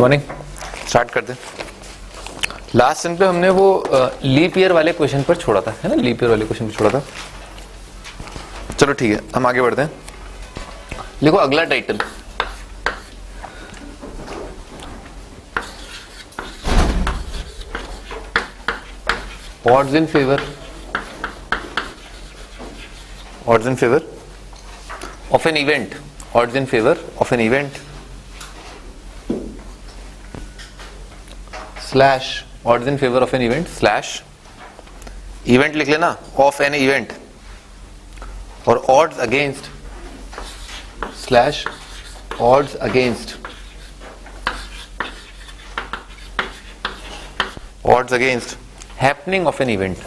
Morning. Start कर दें। Last दिन पे हमने वो लीप ईयर वाले क्वेश्चन पर छोड़ा था, है ना, लीप ईयर वाले क्वेश्चन पर छोड़ा था। चलो ठीक है, हम आगे बढ़ते हैं। लिखो अगला title, odds in favor of an event, odds in favor of an event slash odds in favor of an event slash event लिख लेना of an event, और odds against slash odds against happening of an event.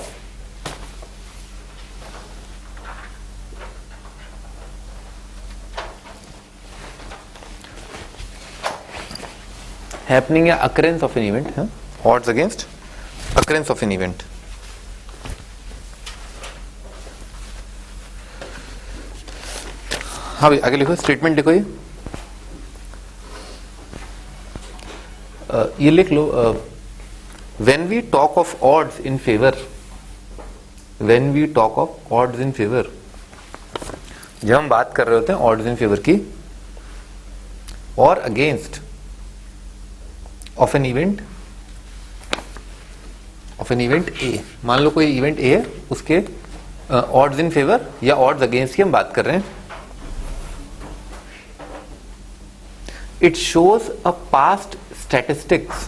Happening या occurrence of an event है, odds against occurrence of an event. हाँ भाई आगे लिखो, statement लिखो। ये लिख लो, when we talk of odds in favor, जब हम बात कर रहे होते हैं odds in favor की और against of an event A, मान लो कोई इवेंट A है, उसके odds in favor या odds against की हम बात कर रहे हैं। It shows a past statistics.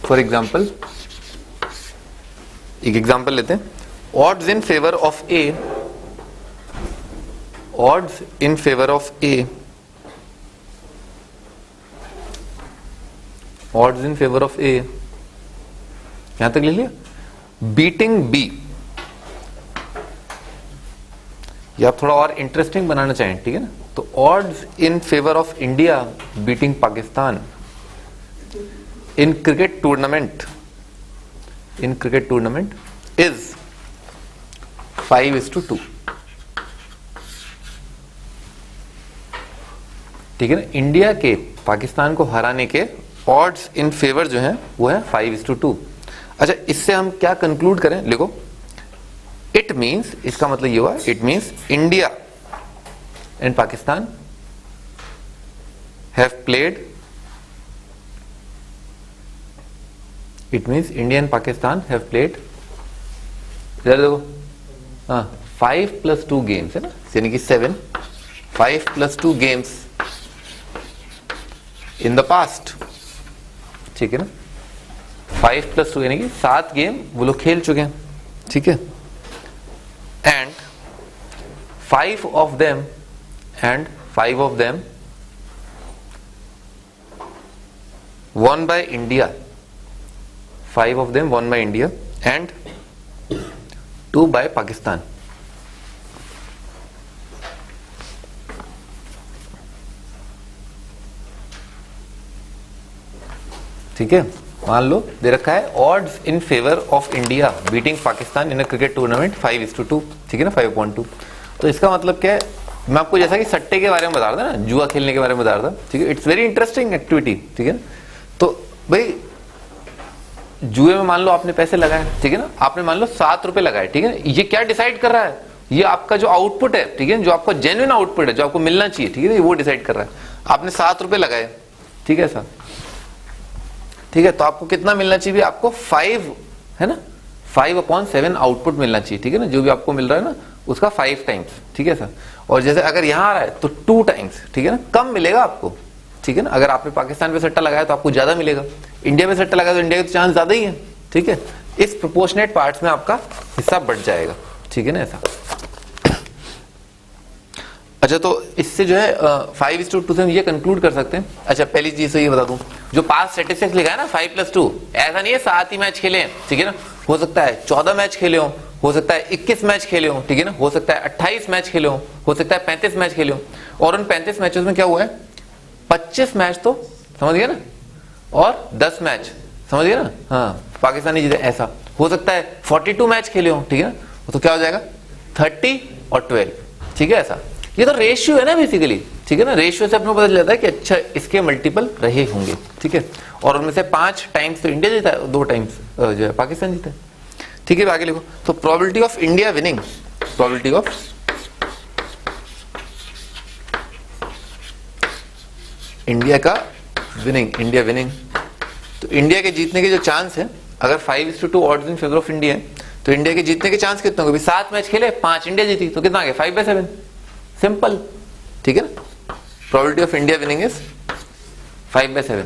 For example, एक एग्जाम्पल लेते हैं। Odds in favor of A यहां तक ले लिया। बीटिंग B, या आप थोड़ा और इंटरेस्टिंग बनाना चाहें, ठीक है ना, तो odds in favor of India beating Pakistan in cricket tournament is 5:2, ठीक है ना। इंडिया के पाकिस्तान को हराने के odds in favor जो है वो है 5:2। अच्छा, इससे हम क्या कंक्लूड करें, लिखो इट मीन्स, इसका मतलब ये हुआ, it means India and Pakistan have played, it means India and Pakistan have played, इधर देखो, हाँ, 5+2 गेम्स है ना, यानी कि 7, 5+2 गेम्स इन द पास्ट, ठीक है ना। 5+2 यानी कि 7 गेम वो लोग खेल चुके हैं, ठीक है। And 5 of them won by India. 5 of them won by India and 2 by Pakistan. ठीक है, मान लो दे रखा है odds in favor of India beating Pakistan in a cricket tournament 5:2, ठीक है ना, 5.2। तो इसका मतलब क्या है, मैं आपको जैसा कि सट्टे के बारे में बता रहा था ना, जुआ खेलने के बारे में बता रहा था, ठीक है, इट्स वेरी इंटरेस्टिंग एक्टिविटी, ठीक है ना। तो भाई जुए में मान लो आपने पैसे लगाए, ठीक है ना, आपने मान लो 7 रुपए लगाए, ठीक है, ये क्या डिसाइड कर रहा है, ये आपका जो आउटपुट है, ठीक है, जो आपका जेन्युइन आउटपुट है, जो आपको मिलना चाहिए, ठीक है, वो डिसाइड कर रहा है। आपने 7 रुपए लगाए, ठीक है सर, ठीक है, तो आपको कितना मिलना चाहिए, आपको 5, है ना, 5/7 आउटपुट मिलना चाहिए, ठीक है ना, जो भी आपको मिल रहा है ना उसका 5 टाइम्स, ठीक है सर। और जैसे अगर यहां आ रहा है तो 2 टाइम्स, ठीक है ना, कम मिलेगा आपको, ठीक है ना। अगर आपने पाकिस्तान पे सट्टा लगाया तो आपको ज्यादा मिलेगा, इंडिया में सट्टा लगाया तो इंडिया के तो चांस ज्यादा ही है, ठीक है। इस प्रोपोर्शनेट पार्ट्स में आपका हिस्सा बढ़ जाएगा, ठीक है ना, ऐसा। अच्छा, तो इससे जो है 5:2 से हम ये कंक्लूड कर सकते हैं। अच्छा, पहली चीज तो ये बता दूं, जो पास स्टैटिस्टिक्स लिखा है ना 5+2, ऐसा नहीं है 7 ही मैच खेले हैं, ठीक है ना, हो सकता है 14 मैच खेले हो सकता है 21 मैच खेले हो, ठीक है ना, हो सकता है 28 मैच खेले हो सकता है 35 मैच खेले हो। और उन 35 मैचेस में क्या हुआ है, 25 मैच तो समझ गया ना, और 10 मैच समझ गया ना, हाँ, पाकिस्तानी जीते। ऐसा हो सकता है 42 मैच खेले हो, ठीक है ना, तो क्या हो जाएगा 30 और 12, ठीक है। ऐसा ये तो रेशियो है ना बेसिकली, ठीक है ना। रेशियो से अपने को पता चल जाता है कि अच्छा इसके मल्टीपल रहे होंगे, ठीक है। और उनमें से 5 टाइम्स तो इंडिया जीता है, 2 टाइम्स जो है पाकिस्तान जीता है, ठीक है। आगे लिखो, तो probability of India winning, probability of India का विनिंग, इंडिया विनिंग, तो इंडिया के जीतने के जो चांस है, अगर 5:2 odds in favour of India है, तो इंडिया के जीतने के चांस कितने होंगे? 7 मैच खेले, 5 इंडिया जीती, तो कितना आ गया? 5/7, सिंपल, ठीक है ना। Probability of India winning is 5/7,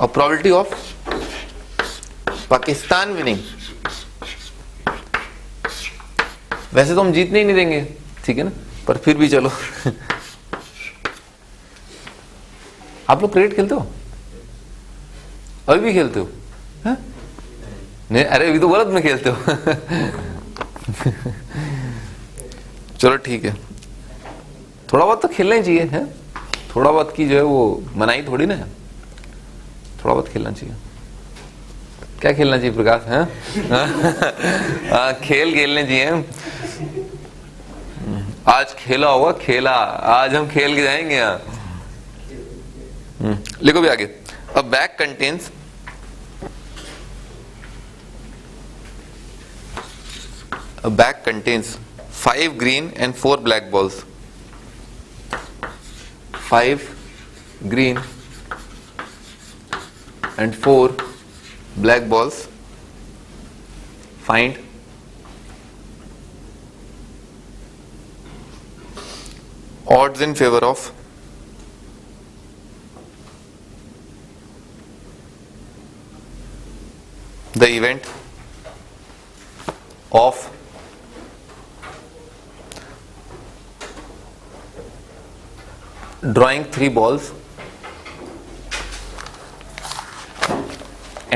और प्रोबेबिलिटी ऑफ पाकिस्तान विनिंग, वैसे तो हम जीतने ही नहीं देंगे, ठीक है ना, पर फिर भी चलो आप लोग क्रिकेट खेलते हो? अभी भी खेलते हो? है? नहीं, अरे अभी तो गलत में खेलते हो चलो ठीक है, थोड़ा बहुत तो खेलना ही चाहिए, है? थोड़ा बहुत की जो है वो मनाही थोड़ी ना है, थोड़ा बहुत खेलना चाहिए। क्या खेलना चाहिए प्रकाश? है खेल खेलने चाहिए। आज खेला होगा, खेला, आज हम खेल के जाएंगे यहाँ। लिखो भी आगे, अ bag contains a bag contains 5 green and 4 black balls. 5 green and 4 black balls. Find odds in favor of the event of drawing 3 balls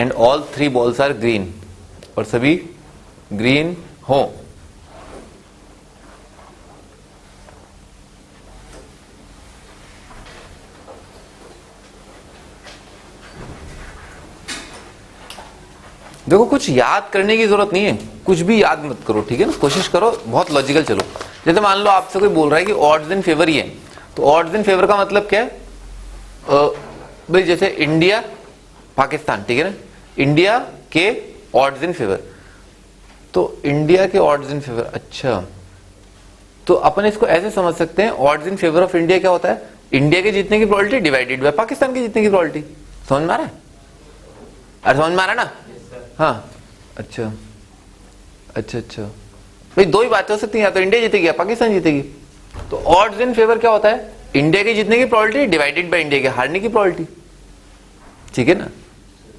and all 3 balls are green, और सभी ग्रीन हो। देखो कुछ याद करने की जरूरत नहीं है, कुछ भी याद मत करो, ठीक है ना। कोशिश करो बहुत लॉजिकल चलो। जैसे मान लो आपसे कोई बोल रहा है कि ऑड्स इन फेवर ही है, तो ऑड्स इन फेवर का मतलब क्या है? भाई जैसे इंडिया पाकिस्तान, ठीक है ना, इंडिया के ऑड्स इन फेवर, तो इंडिया के ऑड्स इन फेवर, अच्छा, तो अपन इसको ऐसे समझ सकते हैं, odds in favour of India क्या होता है? इंडिया के जीतने की प्रोबेबिलिटी डिवाइडेड बाय पाकिस्तान के जीतने की प्रोबेबिलिटी। समझ में आ रहा है? अरे समझ में आ रहा है ना? हाँ, अच्छा अच्छा अच्छा, भाई दो ही बातें हो सकती हैं, या तो इंडिया जीतेगी या पाकिस्तान जीतेगी। तो ऑड्स इन फेवर क्या होता है? इंडिया के जीतने की प्रोबेबिलिटी डिवाइडेड बाय इंडिया के हारने की प्रोबेबिलिटी, ठीक है ना।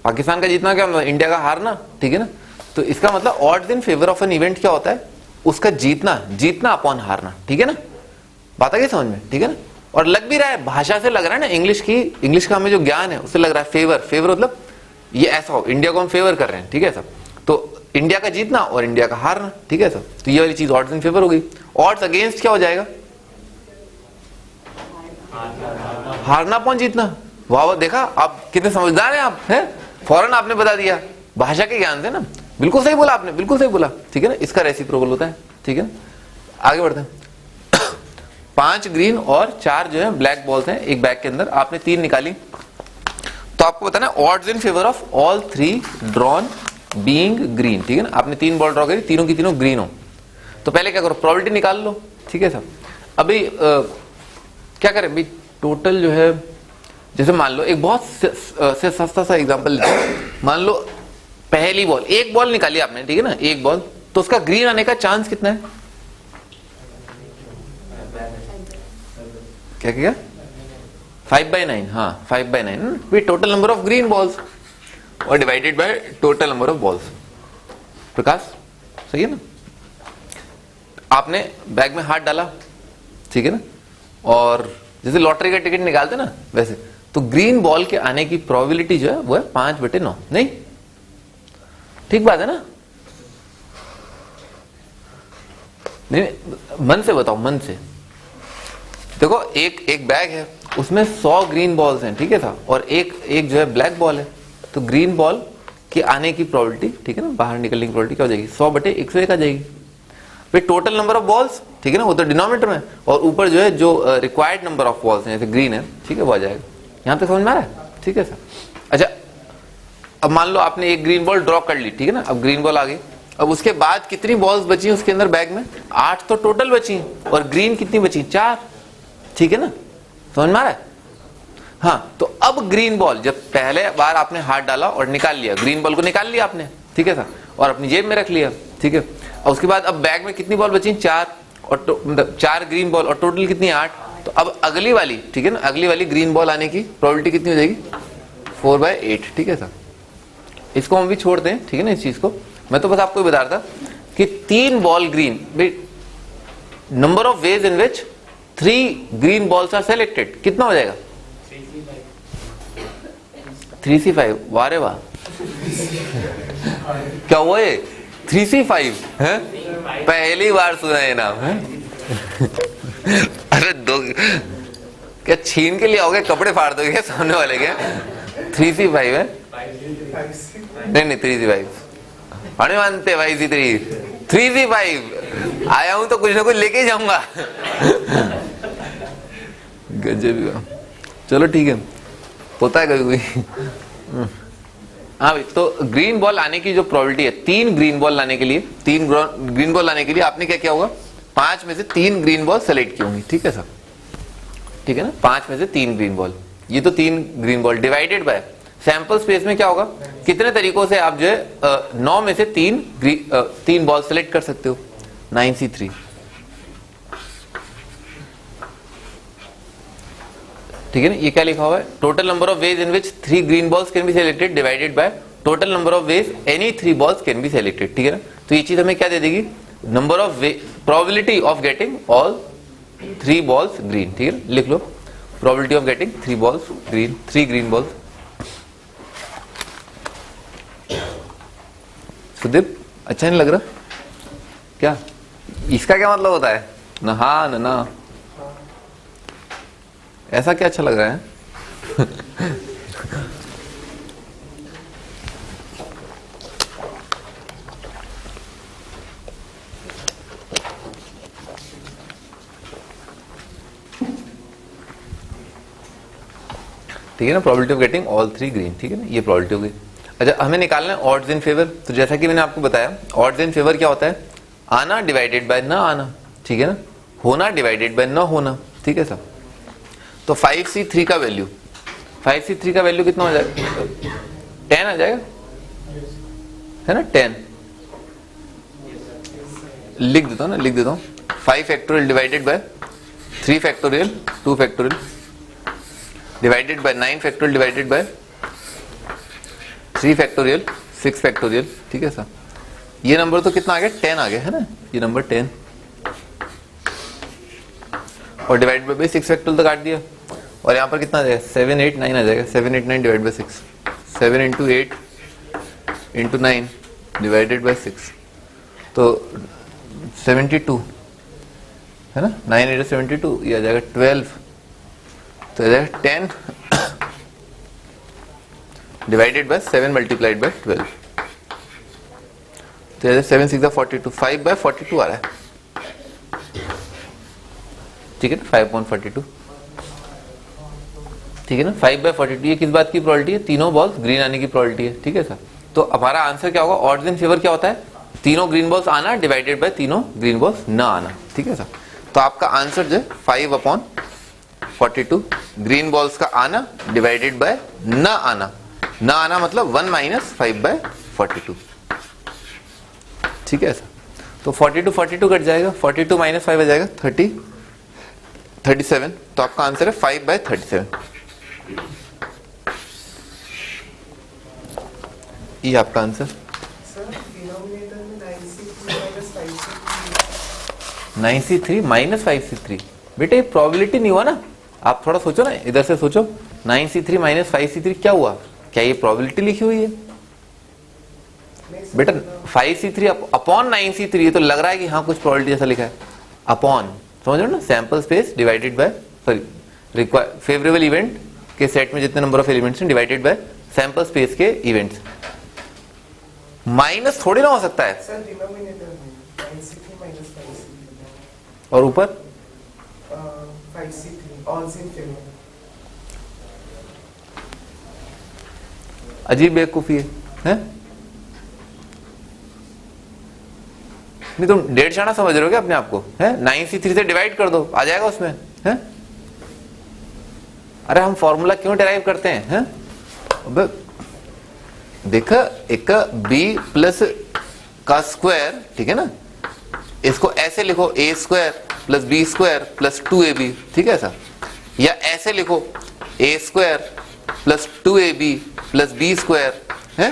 पाकिस्तान का जीतना क्या मतलब? इंडिया का हारना, ठीक है ना। तो इसका मतलब odds in favour of an event क्या होता है? उसका जीतना, जीतना अपॉन हारना, ठीक है ना। बात आ गई समझ में, ठीक है ना। और लग भी रहा है, भाषा से लग रहा है ना, इंग्लिश का हमें जो ज्ञान है उससे लग रहा है फेवर, फेवर मतलब ये ऐसा हो, इंडिया को हम फेवर कर रहे हैं, ठीक है सब। तो इंडिया का जीतना और इंडिया का हारना, ठीक है सब। तो ये वाली चीज ऑड्स इन फेवर हो गई। ऑड्स अगेंस्ट क्या हो जाएगा? हारना अपॉन जीतना। वाह, देखा आप कितने समझदार हैं आप, हैं? फौरन आपने बता दिया भाषा के ज्ञान से ना। बिल्कुल सही बोला आपने, बिल्कुल सही बोला, ठीक है ना। इसका रेसिप्रोकल होता है, ठीक है ना। आगे बढ़ते हैं। 5 ग्रीन और 4 जो है ब्लैक बॉल्स हैं एक बैग के अंदर, आपने 3 निकाली, तो आपको बताना odds in favour of all 3 drawn being green, ठीक है ना। आपने 3 बॉल ड्रॉ करी, तीनों की तीनों ग्रीन हो, तो पहले क्या करो? प्रोबेबिलिटी निकाल लो, ठीक है सब। अभी क्या करें भाई? टोटल जो है, जैसे मान लो एक बहुत से सस्ता सा एग्जांपल लेते हैं। मान लो पहली बॉल, एक बॉल निकाली आपने, ठीक है ना, एक बॉल, तो उसका ग्रीन आने का चांस कितना है? क्या क्या? 5/9, हाँ 5/9, total number of green balls और divided by total number of balls. Prakash सही है ना। आपने बैग में हाथ डाला, ठीक है ना, और जैसे लॉटरी का टिकट निकालते ना वैसे, तो ग्रीन बॉल के आने की प्रोबेबिलिटी जो है वो है 5/9, नहीं? ठीक बात है ना? नहीं, मन से बताओ, मन से देखो। एक बैग है, उसमें 100 ग्रीन बॉल्स हैं, ठीक है था, और एक जो है ब्लैक बॉल है, तो ग्रीन बॉल के आने की प्रोबेबिलिटी, ठीक है ना, बाहर निकलने की प्रोबेबिलिटी क्या हो जाएगी? 100/101 आ जाएगी। फिर टोटल नंबर ऑफ बॉल्स, ठीक है ना, वो तो डिनोमिनेटर में, और ऊपर जो है जो रिक्वायर्ड नंबर ऑफ बॉल्स हैं, जैसे ग्रीन है, ठीक है, वो आ जाएगा। यहां तक समझ में आ रहा है? ठीक है सर। अच्छा, अब मान लो आपने एक ग्रीन बॉल ड्रॉ कर ली, ठीक है ना, अब ग्रीन बॉल आ गई, अब उसके बाद कितनी बॉल्स बची उसके अंदर बैग में? 8 तो टोटल बची, और ग्रीन कितनी बची? 4, ठीक है ना, समझ में आ रहा है? हाँ, तो अब ग्रीन बॉल जब पहले बार आपने हाथ डाला और निकाल लिया, ग्रीन बॉल को निकाल लिया आपने, ठीक है सर, और अपनी जेब में रख लिया, ठीक है, और उसके बाद अब बैग में कितनी बॉल बची? 4, और मतलब 4 ग्रीन बॉल, और टोटल कितनी? 8। तो अब अगली वाली, ठीक है ना, अगली वाली ग्रीन बॉल आने की प्रोबेबिलिटी कितनी हो जाएगी? 4/8, ठीक है सर। इसको हम भी छोड़ते हैं, ठीक है ना, इस चीज को मैं तो बस आपको बता रहा था कि 3 ball green, number of ways in which 3 green balls are selected, कितना हो जाएगा? 3C5, वाह रे वाह, क्या हुआ ये? 3C5 है? पहली बार सुना है नाम है। अरे दो क्या छीन के लिए आओगे, कपड़े फाड़ दोगे क्या सामने वाले के? 3C5 है? नहीं 3C5 अरे मानते भाई, 3C5 आया हूं तो कुछ ना कुछ लेके ही जाऊंगा। गजब। चलो ठीक है, होता है कभी कोई। हाँ भाई, तो ग्रीन बॉल आने की जो प्रोबेबिलिटी है, 3 ग्रीन बॉल लाने के लिए, 3 ग्रीन बॉल लाने के लिए आपने क्या किया होगा? 5 में से 3 ग्रीन बॉल सेलेक्ट की होंगी, ठीक है सर, ठीक है ना, 5 में से 3 ग्रीन बॉल, ये तो 3 green ball divided by sample space में क्या होगा? कितने तरीकों से आप जो है 9 में से 3 बॉल सेलेक्ट कर सकते हो? 9C3, ठीक है ना। ये क्या लिखा हुआ है? Total number of ways in which 3 green balls can be selected divided by total number of veg any 3 balls can be selected, ठीक है ना। तो ये चीज हमें क्या दे देगी? Number of probability of getting all 3 balls green, ठीक है ना, लिख लो, probability of getting 3 balls green, 3 green balls. Sudeep अच्छा नहीं लग रहा क्या? इसका क्या मतलब होता है? ना हाँ ना ना, ऐसा क्या अच्छा लग रहा है? ठीक है ना, probability of getting all 3 green, ठीक है ना, ये प्रोबेबिलिटी हो गई। अच्छा, हमें निकालना है ऑड्स इन फेवर। तो जैसा कि मैंने आपको बताया, ऑड्स इन फेवर क्या होता है? आना डिवाइडेड बाय ना आना, ठीक है ना, होना डिवाइडेड बाय ना होना, ठीक है सर। तो 5C3 का वैल्यू, 5C3 का वैल्यू कितना हो जाएगा? 10 आ जाएगा, है ना, 10 लिख देता हूं ना, लिख देता हूं। 5 factorial divided by 3 factorial 2 factorial divided by 9 factorial divided by 3 factorial 6 factorial, ठीक है सर। ये नंबर तो कितना आ गया? 10 आ गया, है ना, ये नंबर 10, और डिवाइड बाय 6 फैक्टोरियल तो काट दिया, और यहाँ पर कितना आ जाएगा? 7 8 9 आ जाएगा। 7 8 9 divide by 6, 7 into 8 into 9 divided by 6, तो 72, है ना, 9 8 72, ये आ जाएगा 12, तो आ जाएगा 10 डिवाइडेड बाय 7 मल्टीप्लाइड बाय 12, तो 7 6 42, 5/42 आ रहा है, ठीक है ना, 5/42, ठीक है ना, 5/42। ये किस बात की प्रोबेबिलिटी है? तीनों बॉल्स ग्रीन आने की प्रोबेबिलिटी है, ठीक है सर। तो हमारा आंसर क्या होगा? ऑड्स इन फेवर क्या होता है? तीनों ग्रीन बॉल्स आना डिवाइडेड बाय तीनों ग्रीन बॉल्स ना आना, ठीक है सर। तो आपका आंसर जो है 5/42 ग्रीन बॉल्स का आना डिवाइडेड बाय ना आना, ना आना मतलब 1 - 5/42, ठीक है सर। तो 42 कट जाएगा, 42 - 5 आ जाएगा 37, तो आपका आंसर है 5/37। ये आपका आंसर। सर डिनोमिनेटर में 9C3 - 5C3, बेटे ये प्रोबेबिलिटी नहीं हुआ ना, आप थोड़ा सोचो ना, इधर से सोचो। 9C3 - 5C3 क्या हुआ? क्या ये प्रोबेबिलिटी लिखी हुई है? बेटा 5C3 अपॉन 9C3, ये तो लग रहा है कि हाँ कुछ प्रोबेबिलिटी जैसा लिखा है, अपॉन, समझ रहे हो ना, sample space divided by sorry favourable event के सेट में जितने नंबर ऑफ एलिमेंट्स हैं डिवाइडेड बाय सैंपल स्पेस के इवेंट्स। माइनस थोड़ी ना हो सकता है सर डिनोमिनेटर में 5C3 minus 5C. और ऊपर 5C3 odds in favor. अजीब बेवकूफी है? नहीं तुम डेढ़ शाना समझ रहे हो क्या अपने आप को? है 9C3 से डिवाइड कर दो, आ जाएगा उसमें। है अरे हम फॉर्मूला क्यों डिराइव करते हैं? देख एक b प्लस का स्क्वायर, ठीक है ना, इसको ऐसे लिखो a square plus B square plus 2ab, ठीक है ऐसा, या ऐसे लिखो a square plus 2ab plus B square. है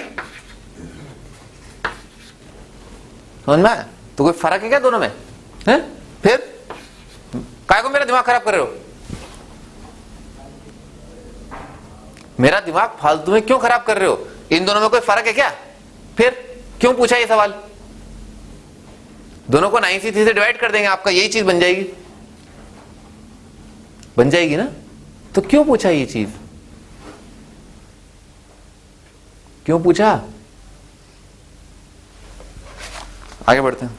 समझ में? तो कोई फर्क है क्या दोनों में? है फिर काय को मेरा दिमाग खराब कर रहे हो? मेरा दिमाग फालतू में क्यों खराब कर रहे हो? इन दोनों में कोई फर्क है क्या? फिर क्यों पूछा ये सवाल? दोनों को 9C3 से डिवाइड कर देंगे, आपका यही चीज बन जाएगी, बन जाएगी ना? तो क्यों पूछा ये चीज? क्यों पूछा? आगे बढ़ते हैं।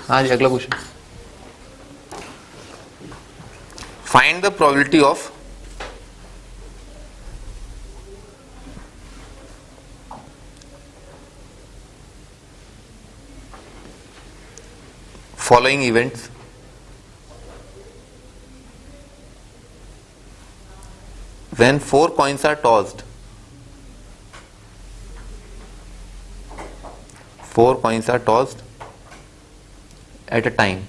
हाँ जी, अगला question. Find the probability of following events when 4 coins are tossed. 4 coins are tossed at a time.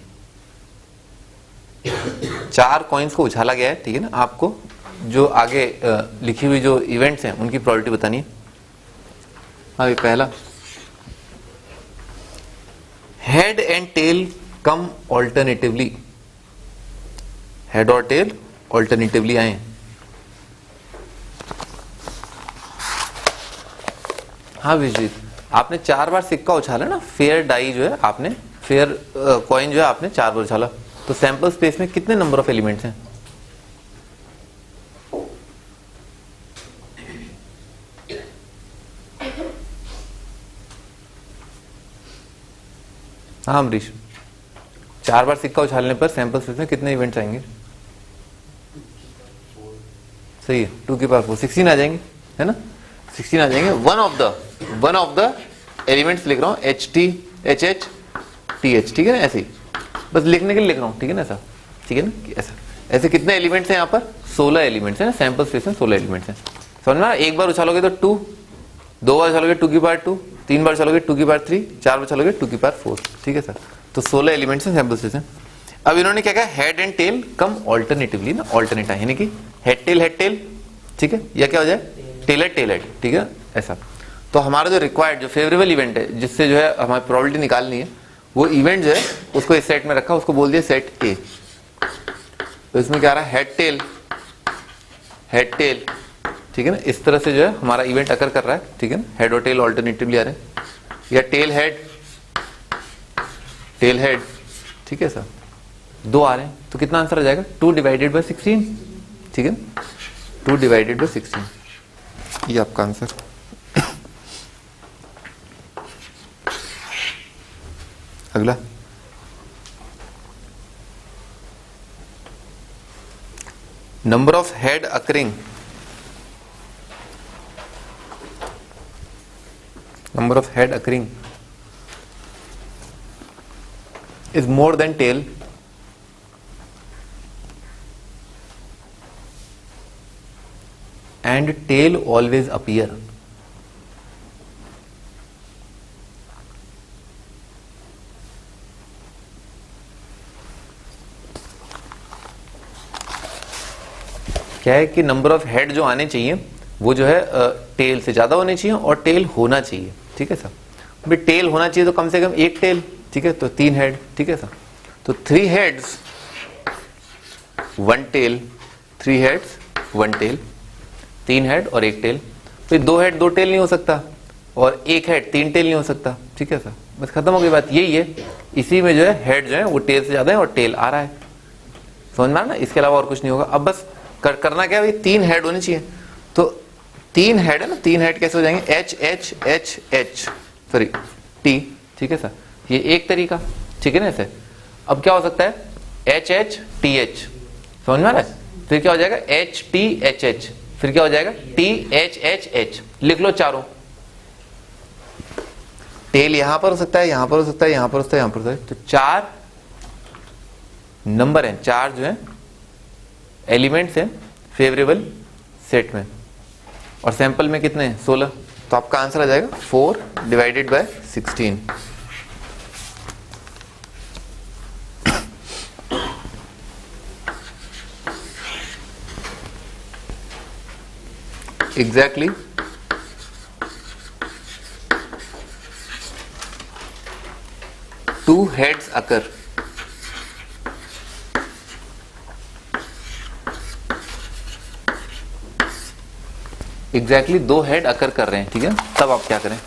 4 coins को उछाला गया है, ठीक है ना? आपको जो आगे लिखी हुई जो इवेंट्स हैं उनकी प्रोबेबिलिटी बतानी है। हाँ, पहला head and tail come alternatively, head और टेल ऑल्टरनेटिवली आए। हाँ विजित, आपने 4 बार सिक्का उछाला ना, फेयर डाई जो है आपने, फेयर कॉइन जो है आपने 4 बार उछाला, तो सैंपल स्पेस में कितने नंबर ऑफ एलिमेंट्स हैं? हाँ अमरीश, 4 बार सिक्का उछालने पर सैंपल स्पेस में कितने इवेंट्स आएंगे? सही है, 2 की पावर 4, 16 आ जाएंगे, है ना? 16 आ जाएंगे। वन ऑफ द एलिमेंट्स लिख रहा हूं, HT HH TH, ठीक है ना? ऐसे ही बस लिखने के लिए लिख रहा हूं, ठीक है ना? ऐसा, ठीक है ना? ऐसा, ऐसे कितने एलिमेंट्स हैं यहाँ पर? 16 एलिमेंट्स हैं सैंपल स्पेस में, 16 एलिमेंट्स हैं। समझ में? एक बार उछालोगे तो 2, 2 बार उछालोगे 2 की पावर 2, 3 बार उछालोगे 2 की पावर 3, 4 बार उछालोगे 2 की पावर 4, ठीक है सर? तो 16 एलिमेंट्स हैं सैंपल स्पेस में। अब इन्होंने क्या कहा? Head and tail come alternatively ना, ऑल्टरनेट है, यानी कि हेड टेल, ठीक है, या क्या हो जाए? टेल हेड, ठीक है ऐसा। तो हमारा जो रिक्वायर्ड जो फेवरेबल इवेंट है, जिससे जो है हमारी प्रोबेबिलिटी निकालनी है, वो इवेंट जो है उसको इस सेट में रखा, उसको बोल दिया सेट ए। तो इसमें क्या आ रहा है? हेड टेल, ठीक है ना? इस तरह से जो है हमारा इवेंट अकर कर रहा है, ठीक है ना? हेड और टेल ऑल्टरनेटिवली आ रहे हैं, या टेल हेड, ठीक है सर? 2 आ रहे हैं, तो कितना आंसर आ जाएगा? 2 डिवाइडेड बाय 16, ठीक है ना? 2 डिवाइडेड बाय 16, ये आपका आंसर। अगला, number of head occurring, number of head occurring is more than tail and tail always appear. क्या है कि नंबर ऑफ हेड जो आने चाहिए वो जो है टेल से ज्यादा होने चाहिए और टेल होना चाहिए, ठीक है सर? भाई टेल होना चाहिए तो कम से कम 1 टेल, ठीक है? तो 3 हेड, ठीक है सर? तो 3 heads 1 tail, 3 heads 1 tail, 3 head और 1 टेल। फिर 2 हेड 2 टेल नहीं हो सकता, और 1 हेड 3 टेल नहीं हो सकता, ठीक है सर? बस खत्म हो गई बात, यही है। इसी में जो है हेड जो है वो टेल से ज्यादा है और टेल आ रहा है, समझ में आ रहा ना, इसके अलावा और कुछ नहीं होगा। अब बस करना क्या है भाई, 3 हेड होने चाहिए। तो 3 हेड है ना, 3 हेड कैसे हो जाएंगे, H H H H sorry T, ठीक है सर, ये एक तरीका, ठीक है ना ऐसे। अब क्या हो सकता है, एच एच टी एच, समझ में आ रहा है। फिर क्या हो जाएगा, एच टी एच एच, फिर क्या हो जाएगा, टी एच एच एच। लिख लो चारों। टेल यहां पर हो सकता है, यहां पर हो सकता है, यहां पर हो सकता है, यहां पर हो सकता है। तो 4 नंबर हैं, 4 जो है एलिमेंट्स हैं फेवरेबल सेट में, और सैंपल में कितने हैं, 16। तो आपका आंसर आ जाएगा 4 divided by 16। Exactly 2 heads occur। Exactly 2 head occur कर रहे हैं, ठीक है। तब आप क्या करें,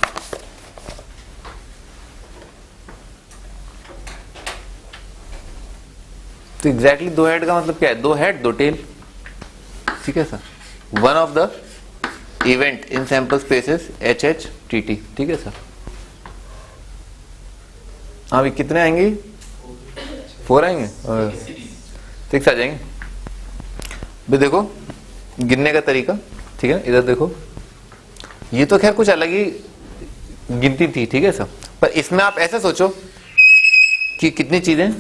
तो एग्जैक्टली 2 हेड का मतलब क्या है, 2 हेड 2 टेल, ठीक है sir. One of the event in sample spaces H H T T, ठीक है सर। हाँ अभी कितने आएंगे, 4 आएंगे, 6 आ जाएंगे। भी देखो गिनने का तरीका, ठीक है, इधर देखो, ये तो खैर कुछ अलग ही गिनती थी, ठीक है सर। पर इसमें आप ऐसे सोचो कि कितनी चीजें,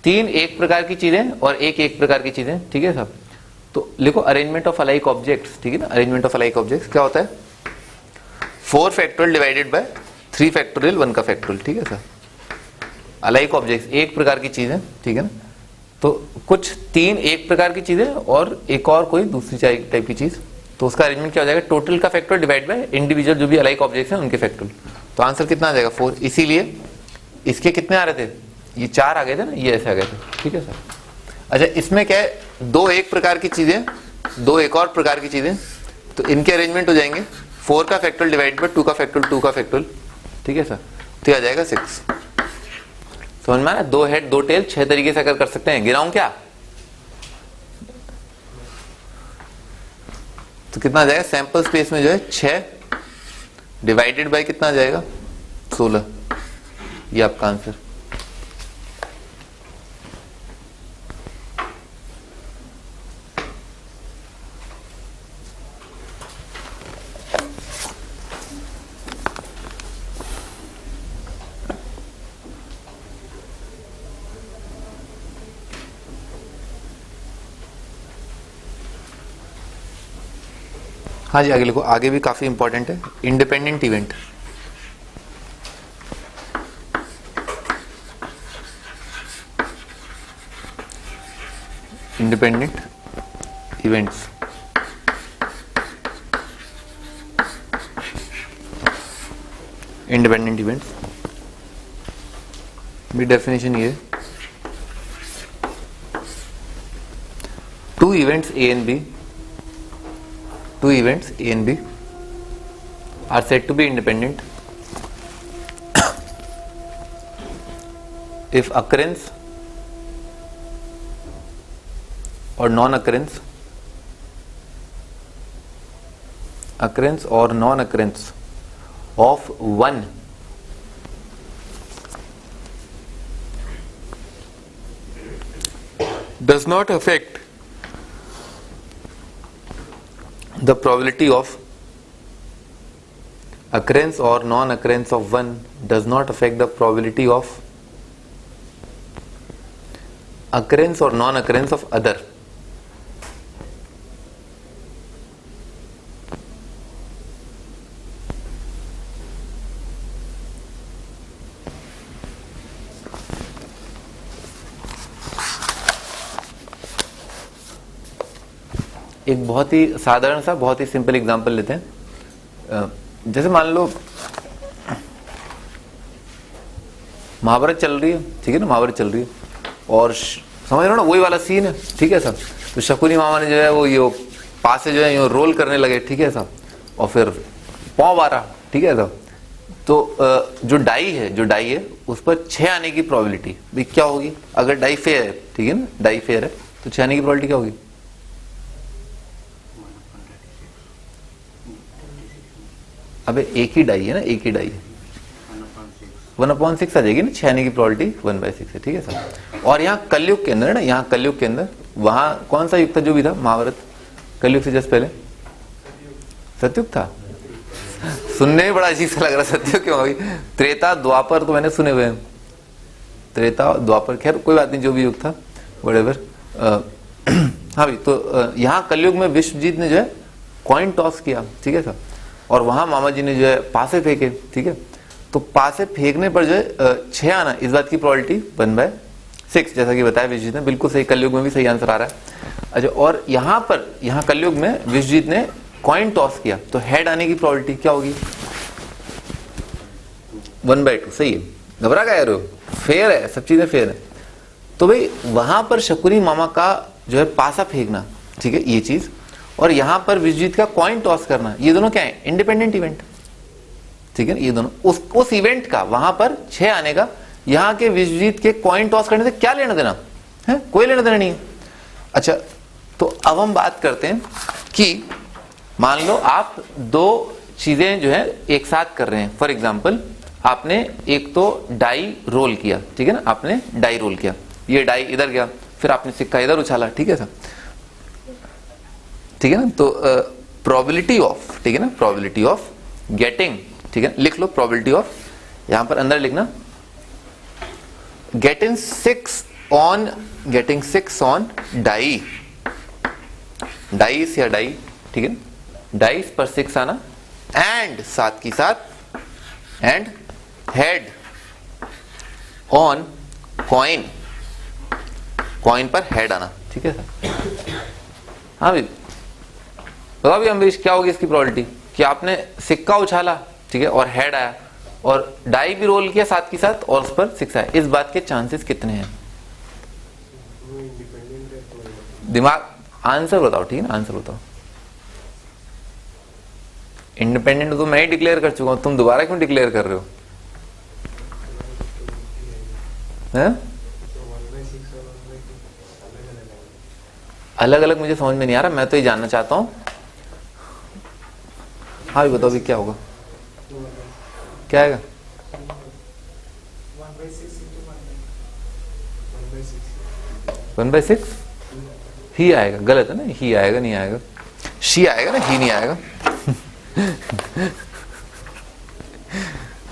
3 एक प्रकार की चीजें और एक प्रकार की चीजें, ठीक है सर। तो लिखो अरेंजमेंट ऑफ अलाइक ऑब्जेक्ट्स, ठीक है ना। अरेंजमेंट ऑफ अलाइक ऑब्जेक्ट्स क्या होता है, 4 फैक्टोरियल डिवाइडेड बाय 3 फैक्टोरियल 1 का फैक्टोरियल, ठीक है सर। अलाइक ऑब्जेक्ट्स एक प्रकार की चीजें, ठीक है ना। तो कुछ 3 एक प्रकार की चीजें और एक और कोई दूसरी टाइप की चीज, तो उसका अरेंजमेंट क्या हो जाएगा, टोटल का फैक्टर डिवाइड बाय इंडिविजुअल जो भी अलाइक ऑब्जेक्ट्स हैं उनके फैक्टर। तो आंसर कितना आ जाएगा, 4। इसीलिए इसके कितने आ रहे थे, ये 4 आ गए थे ना, ये ऐसे आ गए थे, ठीक है सर। अच्छा इसमें क्या है, 2 एक प्रकार की चीजें, 2 एक और प्रकार की चीजें, तो इनके अरेंजमेंट हो जाएंगे 4 का फैक्टर डिवाइड बाय 2 का फैक्टर, 2 का फैक्टर, ठीक है सर। तो आ जाएगा 6। समझ में आया, 2 हेड 2 टेल 6 तरीके से अगर कर सकते हैं। गिनाऊं क्या, तो कितना आ जाएगा, सैंपल स्पेस में जो है 6 डिवाइडेड बाय कितना आ जाएगा, 16। ये आपका आंसर। हाँ जी आगे लिखो, आगे भी काफी इंपॉर्टेंट है, independent event. Independent events, independent events भी डेफिनेशन ये, 2 events A and B, 2 events A and B are said to be independent if occurrence or non-occurrence, occurrence or non-occurrence of one does not affect the probability of occurrence or non-occurrence of one does not affect the probability of occurrence or non-occurrence of other. एक बहुत ही साधारण सा, बहुत ही simple example लेते हैं। जैसे मान लो महाभारत चल रही है, ठीक है ना, महाभारत चल रही है और समझ रहे हो ना, वही वाला सीन है, ठीक है साहब। तो शकुनी मामा ने जो है वो यो पास से जो है यो रोल करने लगे, ठीक है साहब, और फिर पाँव मारा, ठीक है साहब। तो जो डाई है उस पर 6 आने की प्रोबेबिलिटी भाई क्या होगी? अगर डाई फेयर है, ठीक है ना, डाई फेयर है तो 6 आने की प्रोबेबिलिटी क्या होगी? अबे एक ही डाई है ना, एक ही डाई है, 1/6 आ जाएगी ना, 6 आने की प्रोबेबिलिटी 1/6 है, ठीक है सर। और यहाँ कलयुग के अंदर ना, यहाँ कलयुग के अंदर वहां कौन सा युग था जो भी था महाभारत? कलयुग से जस्ट पहले सतयुग था। सुनने में बड़ा अजीब सा लग रहा है, सत्य क्यों भाई? त्रेता द्वापर तो मैंने सुने हुए हैं, त्रेता द्वापर, खैर कोई बात नहीं, जो भी युग था व्हाटएवर। हाँ भाई, तो यहाँ कलयुग में विश्वजीत ने जो है कॉइन टॉस किया, ठीक है सर, और वहां मामा जी ने जो है पासे फेंके, ठीक है। तो पासे फेंकने पर जो है 6 आना, इस बात की प्रोबेबिलिटी 1/6, जैसा कि बताया विश्वजीत ने, बिल्कुल सही, कलयुग में भी सही आंसर आ रहा है। अच्छा, और यहाँ पर, यहाँ कलयुग में विश्वजीत ने कॉइन टॉस किया तो हेड आने की प्रोबेबिलिटी क्या होगी? 1/2, सही है। घबरा गए रहे हो? फेयर है, सब चीजें फेयर है। तो भाई वहां पर शकुनी मामा का जो है पासा फेंकना, ठीक है, ये चीज, और यहां पर विश्वजीत का कॉइन टॉस करना, ये दोनों क्या है? इंडिपेंडेंट इवेंट, ठीक है। ये दोनों उस इवेंट का वहां पर 6 आने का, यहां के विश्वजीत के कॉइन टॉस करने से क्या लेना देना है? कोई लेना देना नहीं है। अच्छा, तो अब हम बात करते हैं कि मान लो आप 2 चीजें जो है एक साथ कर रहे हैं। फॉर एग्जाम्पल, आपने एक तो डाई रोल किया, ठीक है ना, आपने डाई रोल किया, ये डाई इधर गया, फिर आपने सिक्का इधर उछाला, ठीक है सर, ठीक है ना। तो प्रोबेबिलिटी ऑफ, ठीक है ना, प्रोबेबिलिटी ऑफ गेटिंग, ठीक है, लिख लो प्रोबेबिलिटी ऑफ, यहां पर अंदर लिखना, गेटिंग 6 ऑन डाई, डाइस या डाई, ठीक है, डाइस पर 6 आना, एंड साथ की साथ and head on coin, coin पर हेड आना, ठीक है सर। हाँ भाई, बताओ भी अम्बरीश, क्या होगी इसकी प्रोबेबिलिटी कि आपने सिक्का उछाला, ठीक है, और हेड आया, और डाई भी रोल किया साथ की साथ, और उस पर 6 आया, इस बात के चांसेस कितने हैं? दिमाग, आंसर बताओ, ठीक है ना, आंसर बताओ। इंडिपेंडेंट तो मैं ही डिक्लेयर कर चुका हूं, तुम दोबारा क्यों डिक्लेयर कर रहे हो? अलग अलग मुझे समझ में नहीं आ रहा, मैं तो ये जानना चाहता हूं। हाँ भी बताओ भी क्या होगा, क्या आएगा? 1/6 ही आएगा, गलत है ना, ही आएगा, नहीं आएगा, शी आएगा ना, ही नहीं आएगा।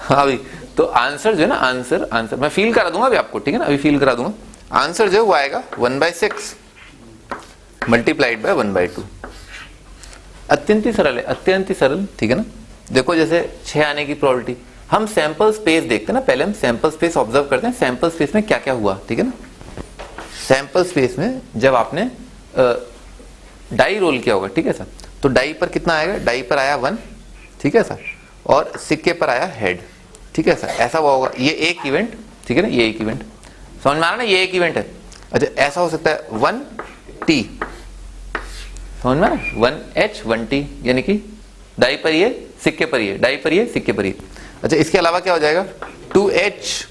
हाँ भाई, तो आंसर जो है ना, आंसर मैं फील करा दूंगा अभी आपको, ठीक है ना, अभी फील करा दूंगा। आंसर जो है वो आएगा 1/6 मल्टीप्लाइड बाय 1/2। अत्यंत ही सरल है, अत्यंत ही सरल, ठीक है ना। देखो जैसे 6 आने की प्रोबेबिलिटी, हम सैंपल स्पेस देखते हैं ना, पहले हम सैंपल स्पेस ऑब्जर्व करते हैं, सैंपल स्पेस में क्या क्या हुआ, ठीक है ना। सैंपल स्पेस में जब आपने डाई रोल किया होगा, ठीक है सर, तो डाई पर कितना आएगा? डाई पर आया 1, ठीक है सर, और सिक्के पर आया हेड, ठीक है सर, ऐसा हुआ होगा। ये एक इवेंट, ठीक है ना, ये एक इवेंट, समझ में आ रहा ना, ये एक इवेंट है। अच्छा, ऐसा हो सकता है 1T, समझ में आ रहा, 1H 1T, यानी कि डाई पर ये, सिक्के पर ये, डाई पर ये, सिक्के पर ये। अच्छा, इसके अलावा क्या हो जाएगा? 2H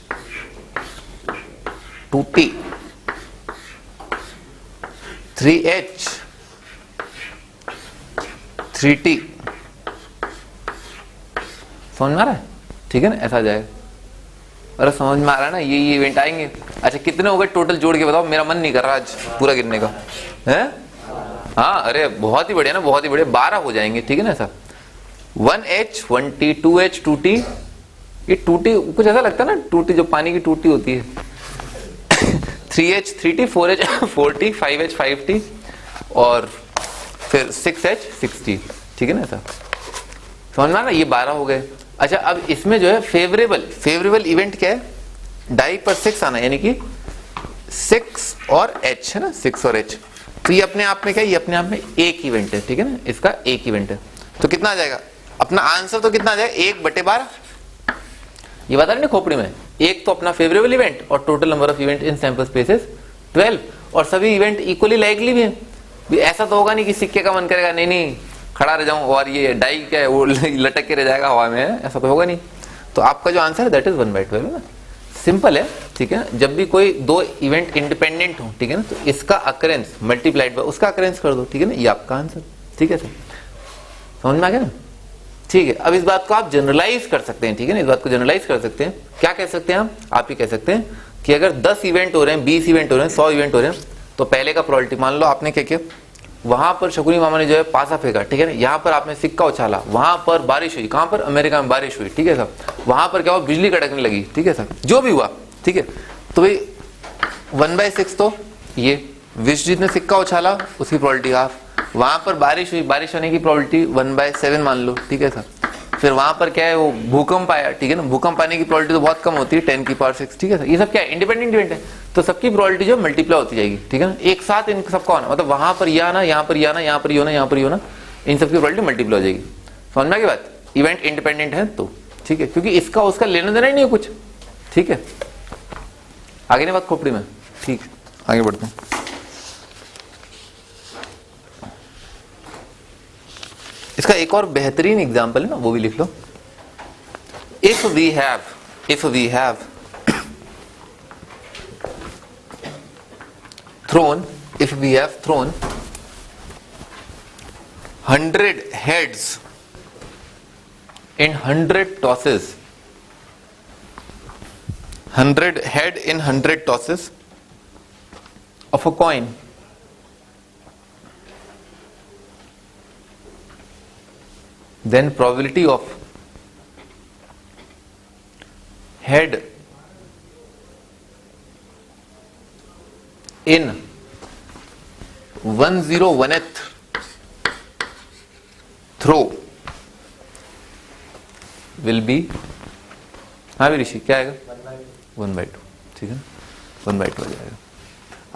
2T, 3H 3T, समझ में आ रहा है, ठीक है ना, ऐसा आ जाएगा। अरे समझ में आ रहा है ना, ये इवेंट आएंगे। अच्छा, कितने हो गए टोटल जोड़ के बताओ, मेरा मन नहीं कर रहा आज पूरा गिनने का है। हाँ, अरे बहुत ही बढ़िया ना, बहुत ही बढ़िया, 12 हो जाएंगे, ठीक है ना sir. 1H 1T, 2H 2T, ये टूटी कुछ ऐसा लगता है ना, टूटी जो पानी की टूटी होती है। 3H 3T, 4H 4T, 5H 5T, और फिर 6H 6T, ठीक है ना सर, समझ में आ रहा, ये 12 हो गए। अच्छा, अब इसमें जो है फेवरेबल इवेंट क्या है? डाई पर 6 आना, यानी कि 6 और H है ना, 6 और H, तो ये अपने आप में क्या है? ये अपने आप में एक इवेंट है, ठीक है ना, इसका एक इवेंट है। तो कितना आ जाएगा अपना आंसर? तो कितना आ जाएगा? 1/12। ये बता रहे ना खोपड़ी में, एक तो अपना फेवरेबल इवेंट, और total number of event in sample spaces 12, और सभी इवेंट इक्वली लाइकली भी है। भी ऐसा तो होगा नहीं कि सिक्के का मन करेगा नहीं खड़ा रह जाऊं और ये डाई क्या है वो लटक के रह जाएगा हवा में, ऐसा तो होगा नहीं। तो आपका जो आंसर है दैट इज 1/12 है ना, सिंपल है, ठीक है। जब भी कोई दो इवेंट इंडिपेंडेंट हो, ठीक है ना, तो इसका अकरेंस मल्टीप्लाइड बाय उसका अकरेंस कर दो, ठीक है ना, ये आपका आंसर, ठीक है सर, समझ में आ गया ना, ठीक है। अब इस बात को आप जनरलाइज कर सकते हैं, ठीक है ना, इस बात को जनरलाइज कर सकते हैं, क्या कह सकते हैं आप ही कह सकते हैं कि अगर 10 इवेंट हो रहे हैं, 20 इवेंट हो रहे हैं, 100 इवेंट हो रहे हैं, तो पहले का प्रोबेबिलिटी, मान लो आपने क्या किया, वहां पर शकुनी मामा ने जो है पासा फेंका, ठीक है ना, यहाँ पर आपने सिक्का उछाला, वहां पर बारिश हुई, कहां पर, अमेरिका में बारिश हुई, ठीक है सर, वहां पर क्या हुआ, बिजली कड़कने लगी, ठीक है सर, जो भी हुआ, ठीक है, तो भाई 1/6 तो ये विश्वजीत ने सिक्का उछाला उसकी प्रोबेबिलिटी हाफ, वहां पर बारिश हुई, बारिश होने की प्रोबेबिलिटी 1/7 मान लो, ठीक है सर, फिर वहां पर क्या है, वो भूकंप आया, ठीक है ना, भूकंप आने की प्रोबेबिलिटी तो बहुत कम होती है, 10⁶, ठीक है सर, ये सब क्या है, इंडिपेंडेंट इवेंट है, तो सबकी प्रोबेबिलिटी जो मल्टीप्लाई होती जाएगी, ठीक है ना, एक साथ इन सबका होना, मतलब वहां पर ये आना, यहाँ पर ये आना, यहाँ पर ये होना, यहाँ पर ये होना, इन सबकी प्रोबेबिलिटी मल्टीप्लाई हो जाएगी, समझ में आ गई बात, इवेंट इंडिपेंडेंट है तो, ठीक है, क्योंकि इसका उसका लेना देना ही नहीं है कुछ, ठीक है, आगे नहीं बात खोपड़ी में, ठीक है, आगे बढ़ते हैं। इसका एक और बेहतरीन एग्जाम्पल है ना, वो भी लिख लो, if we have thrown 100 heads in 100 tosses, 100 head in 100 tosses of a coin, then probability of head in 101th throw will be, हाँ भी ऋषि क्या आएगा, 1/2, ठीक है, 1/2 हो जाएगा।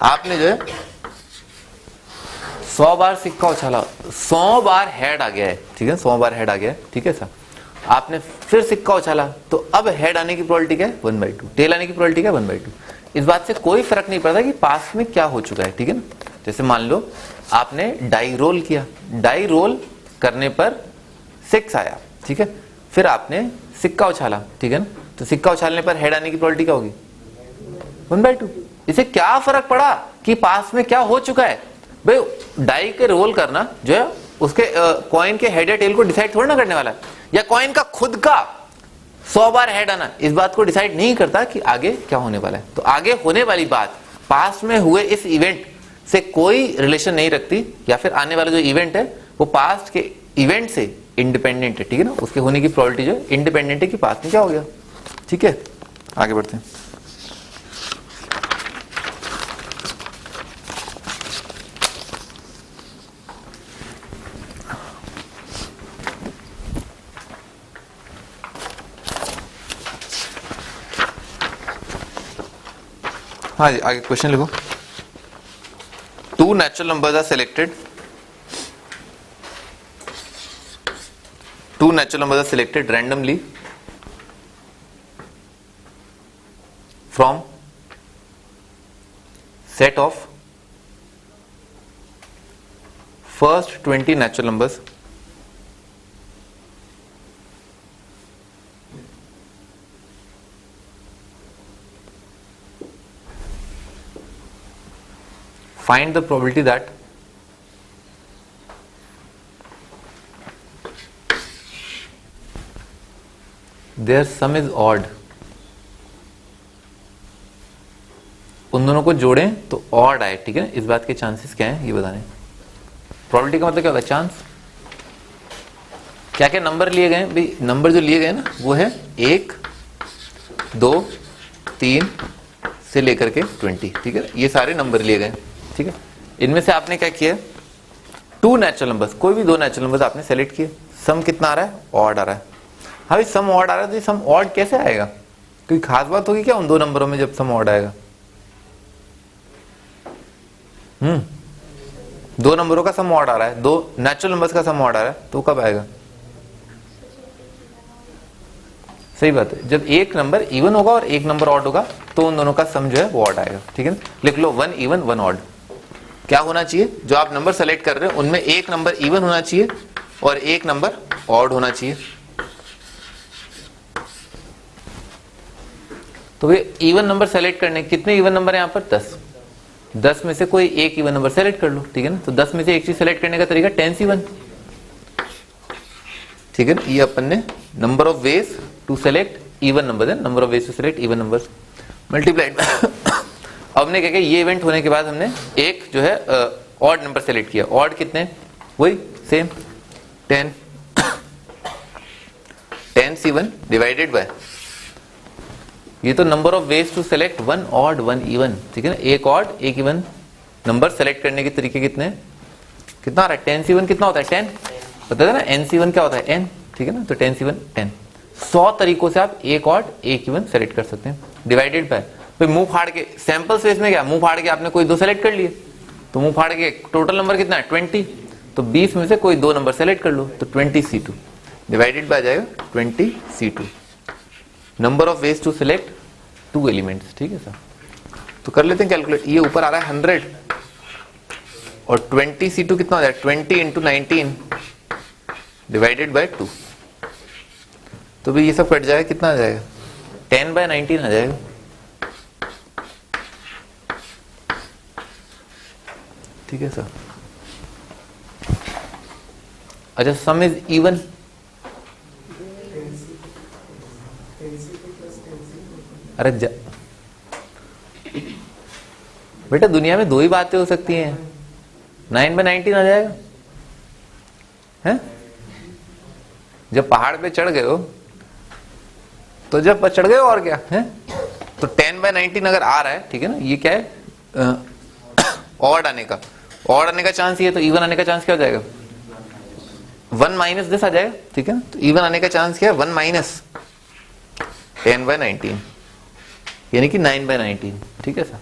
आपने जो है 100 बार सिक्का उछाला, 100 बार हेड आ गया है, ठीक है, 100 बार हेड आ गया है, ठीक है सर, आपने फिर सिक्का उछाला, तो अब हेड आने की प्रोबेबिलिटी क्या है, 1/2, टेल आने की प्रोबेबिलिटी क्या है, 1/2। इस बात से कोई फर्क नहीं पड़ता कि पास में क्या हो चुका है, ठीक है ना, जैसे मान लो आपने डाई रोल किया, डाई रोल करने पर 6 आया, ठीक है, फिर आपने सिक्का उछाला, ठीक है ना, तो सिक्का उछालने पर हेड आने की प्रोबेबिलिटी क्या होगी, 1/2। इसे क्या फर्क पड़ा कि पास में क्या हो चुका है, भाई डाई के रोल करना जो है उसके कॉइन के हेड या टेल को डिसाइड थोड़ा ना करने वाला है, या कॉइन का खुद का 100 बार हेड आना इस बात को डिसाइड नहीं करता कि आगे क्या होने वाला है। तो आगे होने वाली बात पास में हुए इस इवेंट से कोई रिलेशन नहीं रखती, या फिर आने वाला जो इवेंट है वो पास्ट के इवेंट से इंडिपेंडेंट है, ठीक है ना, उसके होने की प्रोबेबिलिटी जो इंडिपेंडेंट है कि पास्ट में क्या हो गया, ठीक है, आगे बढ़ते हैं। हाँ जी, आगे क्वेश्चन लिखो। 2 natural numbers are selected. 2 natural numbers are selected randomly from set of first 20 natural numbers find the probability that their sum is odd। उन दोनों को जोड़ें तो ऑड आए, ठीक है, इस बात के चांसेस क्या हैं ये बताने। प्रोबेबिलिटी का मतलब क्या होता है, चांस। क्या क्या नंबर लिए गए भाई, नंबर जो लिए गए ना वो है 1, 2, 3 से लेकर के 20, ठीक है, ये सारे नंबर लिए गए, ठीक है। इनमें से आपने क्या किया, 2 नेचुरल नंबर्स, कोई भी 2 नेचुरल नंबर्स आपने सेलेक्ट किए, सम कितना आ रहा है, ऑड आ रहा है। हाँ भाई सम ऑड आ रहा है, तो ये सम ऑड कैसे आएगा, कोई खास बात होगी क्या उन 2 नंबरों में जब सम ऑड आएगा। 2 नंबरों का सम ऑड आ रहा है, 2 नेचुरल नंबर्स का सम ऑड आ रहा है, तो कब आएगा, सही बात है, जब एक नंबर इवन होगा और एक नंबर ऑड होगा तो उन दोनों का सम जो है वो ऑड आएगा, ठीक है ना। लिख लो 1 इवन 1 ऑड। क्या होना चाहिए, जो आप नंबर सेलेक्ट कर रहे हैं उनमें एक नंबर इवन होना चाहिए और एक नंबर ऑड होना चाहिए। तो ये इवन नंबर सेलेक्ट करने, कितने इवन नंबर है यहाँ पर? 10। 10 में से कोई एक इवन नंबर सेलेक्ट कर लो, ठीक है ना। तो 10 में से एक चीज सेलेक्ट करने का तरीका 10 इवन, ठीक है ना। ये अपन ने number of ways to select even number है, number of ways to select even numbers multiplied. अब हमने क्या किया, ये इवेंट होने के बाद हमने एक जो है ऑड नंबर सेलेक्ट किया। ऑड कितने? वही सेम 10 इवन डिवाइडेड बाय, ये तो number of ways to select one odd one even, ठीक है ना। एक ऑड एक इवन नंबर सेलेक्ट करने के तरीके कितने, कितना आ रहा है? 10 इवन कितना होता है? 10। पता है ना, n इवन क्या होता है? n, ठीक है ना। तो 10 इवन 10। 100 तरीकों से आप एक ऑड एक इवन सेलेक्ट कर सकते हैं डिवाइडेड बाय। फिर मुंह फाड़ के, सैंपल स्पेस में क्या, मुंह फाड़ के आपने कोई दो सेलेक्ट कर लिए, तो मुंह फाड़ के टोटल नंबर कितना है? 20। तो 20 में से कोई दो नंबर सेलेक्ट कर लो, तो 20C2 डिवाइडेड बाय जाएगा 20C2। Number of ways to select 2 elements, ठीक है सर। तो कर लेते हैं कैलकुलेट। ये ऊपर आ रहा है 100 और 20C2 कितना हो जाएगा? 20 इंटू 19 डिवाइडेड बाय 2। तो भी ये सब कट जाएगा, कितना आ जाएगा? 10/19 आ जाएगा, ठीक है सर। अच्छा, सम इज इवन, अरे बेटा दुनिया में दो ही बातें हो सकती हैं, 9/19 आ जाएगा है? जब पहाड़ पे चढ़ गए हो तो जब चढ़ गए हो और क्या है, तो 10/19 अगर आ रहा है, ठीक है ना। ये क्या है? ऑड आने का, ऑड आने का चांस ये, तो इवन आने का चांस क्या हो जाएगा? 1 माइनस दिस आ जाएगा, ठीक है ना। तो इवन आने का चांस क्या है? 1 माइनस 10/19 यानी कि 9/19, ठीक है सर।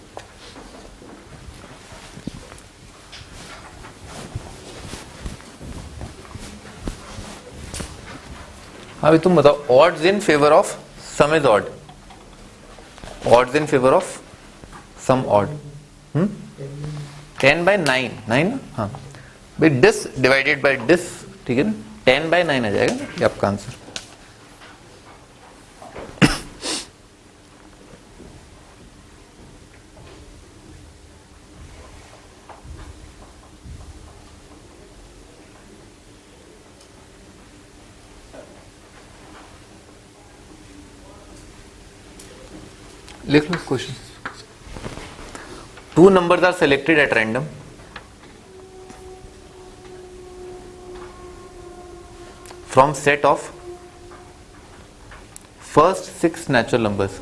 अभी तुम बताओ, odds in favour of sum is odd, odds in favour of sum odd, 10/9, 9 हाँ भाई, डिस डिवाइडेड बाय डिस, ठीक है ना। 10/9 आ जाएगा ये आपका आंसर। लिख लो question. 2 numbers are selected at random from set of first 6 natural numbers.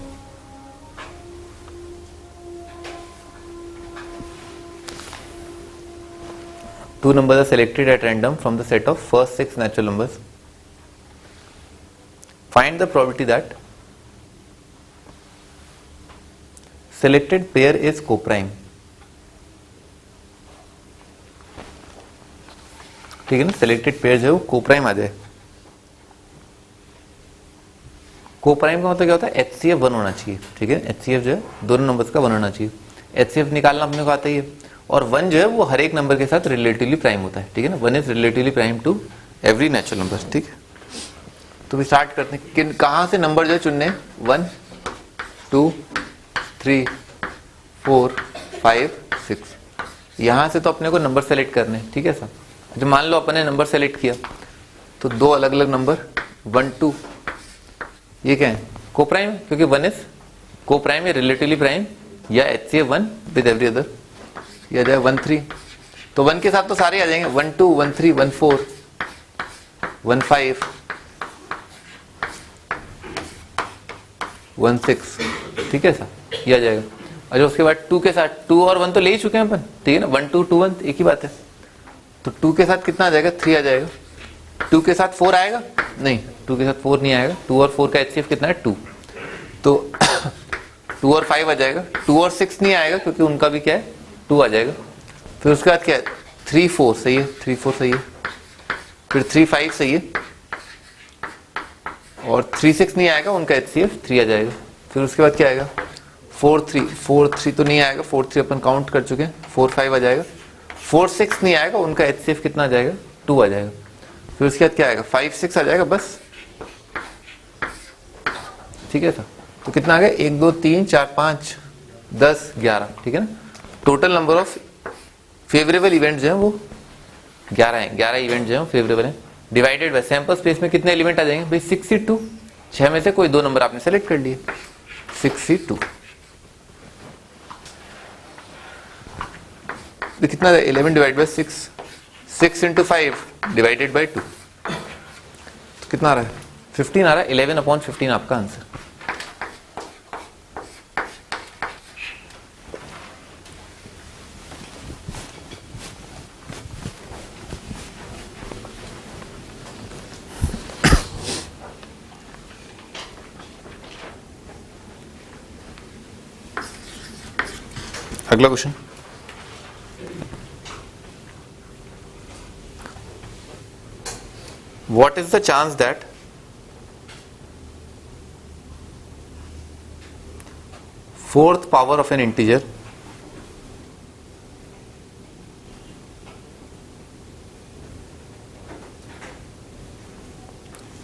Two numbers are selected at random from the set of first 6 natural numbers. Find the probability that selected pair is co-prime. ठीक है ना, selected pair जो है वो coprime आ जाए। Coprime का मतलब क्या होता है? HCF 1 होना चाहिए, ठीक है। HCF जो है दोनों नंबर्स का 1 होना चाहिए। HCF निकालना अपने को आता ही है, और 1 जो है वो हर एक नंबर के साथ रिलेटिवली प्राइम होता है, ठीक है ना। 1 is relatively prime to every natural number, ठीक है। तो भी स्टार्ट करते हैं, कहां से नंबर जो है चुनने? 1 2 3 4 5 6, यहां से तो अपने को नंबर सेलेक्ट करने, ठीक है सर। जब मान लो अपने नंबर सेलेक्ट किया, तो दो अलग अलग नंबर 1 2, ये क्या है? कोप्राइम है, क्योंकि 1 इज कोप्राइम है, रिलेटिवली प्राइम, या HCF 1 विद एवरी अदर, ये आ जाए 1 3। तो 1 के साथ तो सारे आ जाएंगे, 1 2 1 3 1 4 1 5 1 6, ठीक है सर, ये आ जाएगा। अच्छा, उसके बाद 2 के साथ 2 और 1 तो ले ही चुके हैं अपन, ठीक है ना। 1 2 2 1 एक ही बात है। तो 2 के साथ कितना आ जाएगा? 3 आ जाएगा। 2 के साथ 4 आएगा? नहीं, 2 के साथ 4 नहीं आएगा। 2 और 4 का HCF कितना है? 2। तो 2 और 5 आ जाएगा। 2 और 6 नहीं आएगा, क्योंकि उनका भी क्या है? 2 आ जाएगा। फिर उसके बाद क्या है? 3 4 सही है, 3 4 सही है। फिर 3 5 सही है, और 3 6 नहीं आएगा, उनका HCF 3 आ जाएगा। फिर उसके बाद क्या आएगा? 4 3 तो नहीं आएगा, 4 3 अपन काउंट कर चुके हैं। 4 5 आ जाएगा। 4 6 नहीं आएगा, उनका HCF कितना आ जाएगा? 2 आ जाएगा। फिर उसके बाद क्या आएगा? 5 6 आ जाएगा बस, ठीक है सर। तो कितना आ गया 1 2 3 4 5 10 11, ठीक है ना। Total number of favourable event जो है वो 11 है, 11 इवेंट जो है फेवरेबल है। डिवाइडेड बाय सैंपल स्पेस में कितने एलिमेंट आ जाएंगे भाई 62, 6 में से कोई 2 नंबर आपने सेलेक्ट कर लिए 62। तो कितना 11 divide by 6, 6 into 5 divided by 2, तो कितना आ रहा है 15 आ रहा है। 11/15 आपका आंसर। अगला question, what is the chance that fourth power of an integer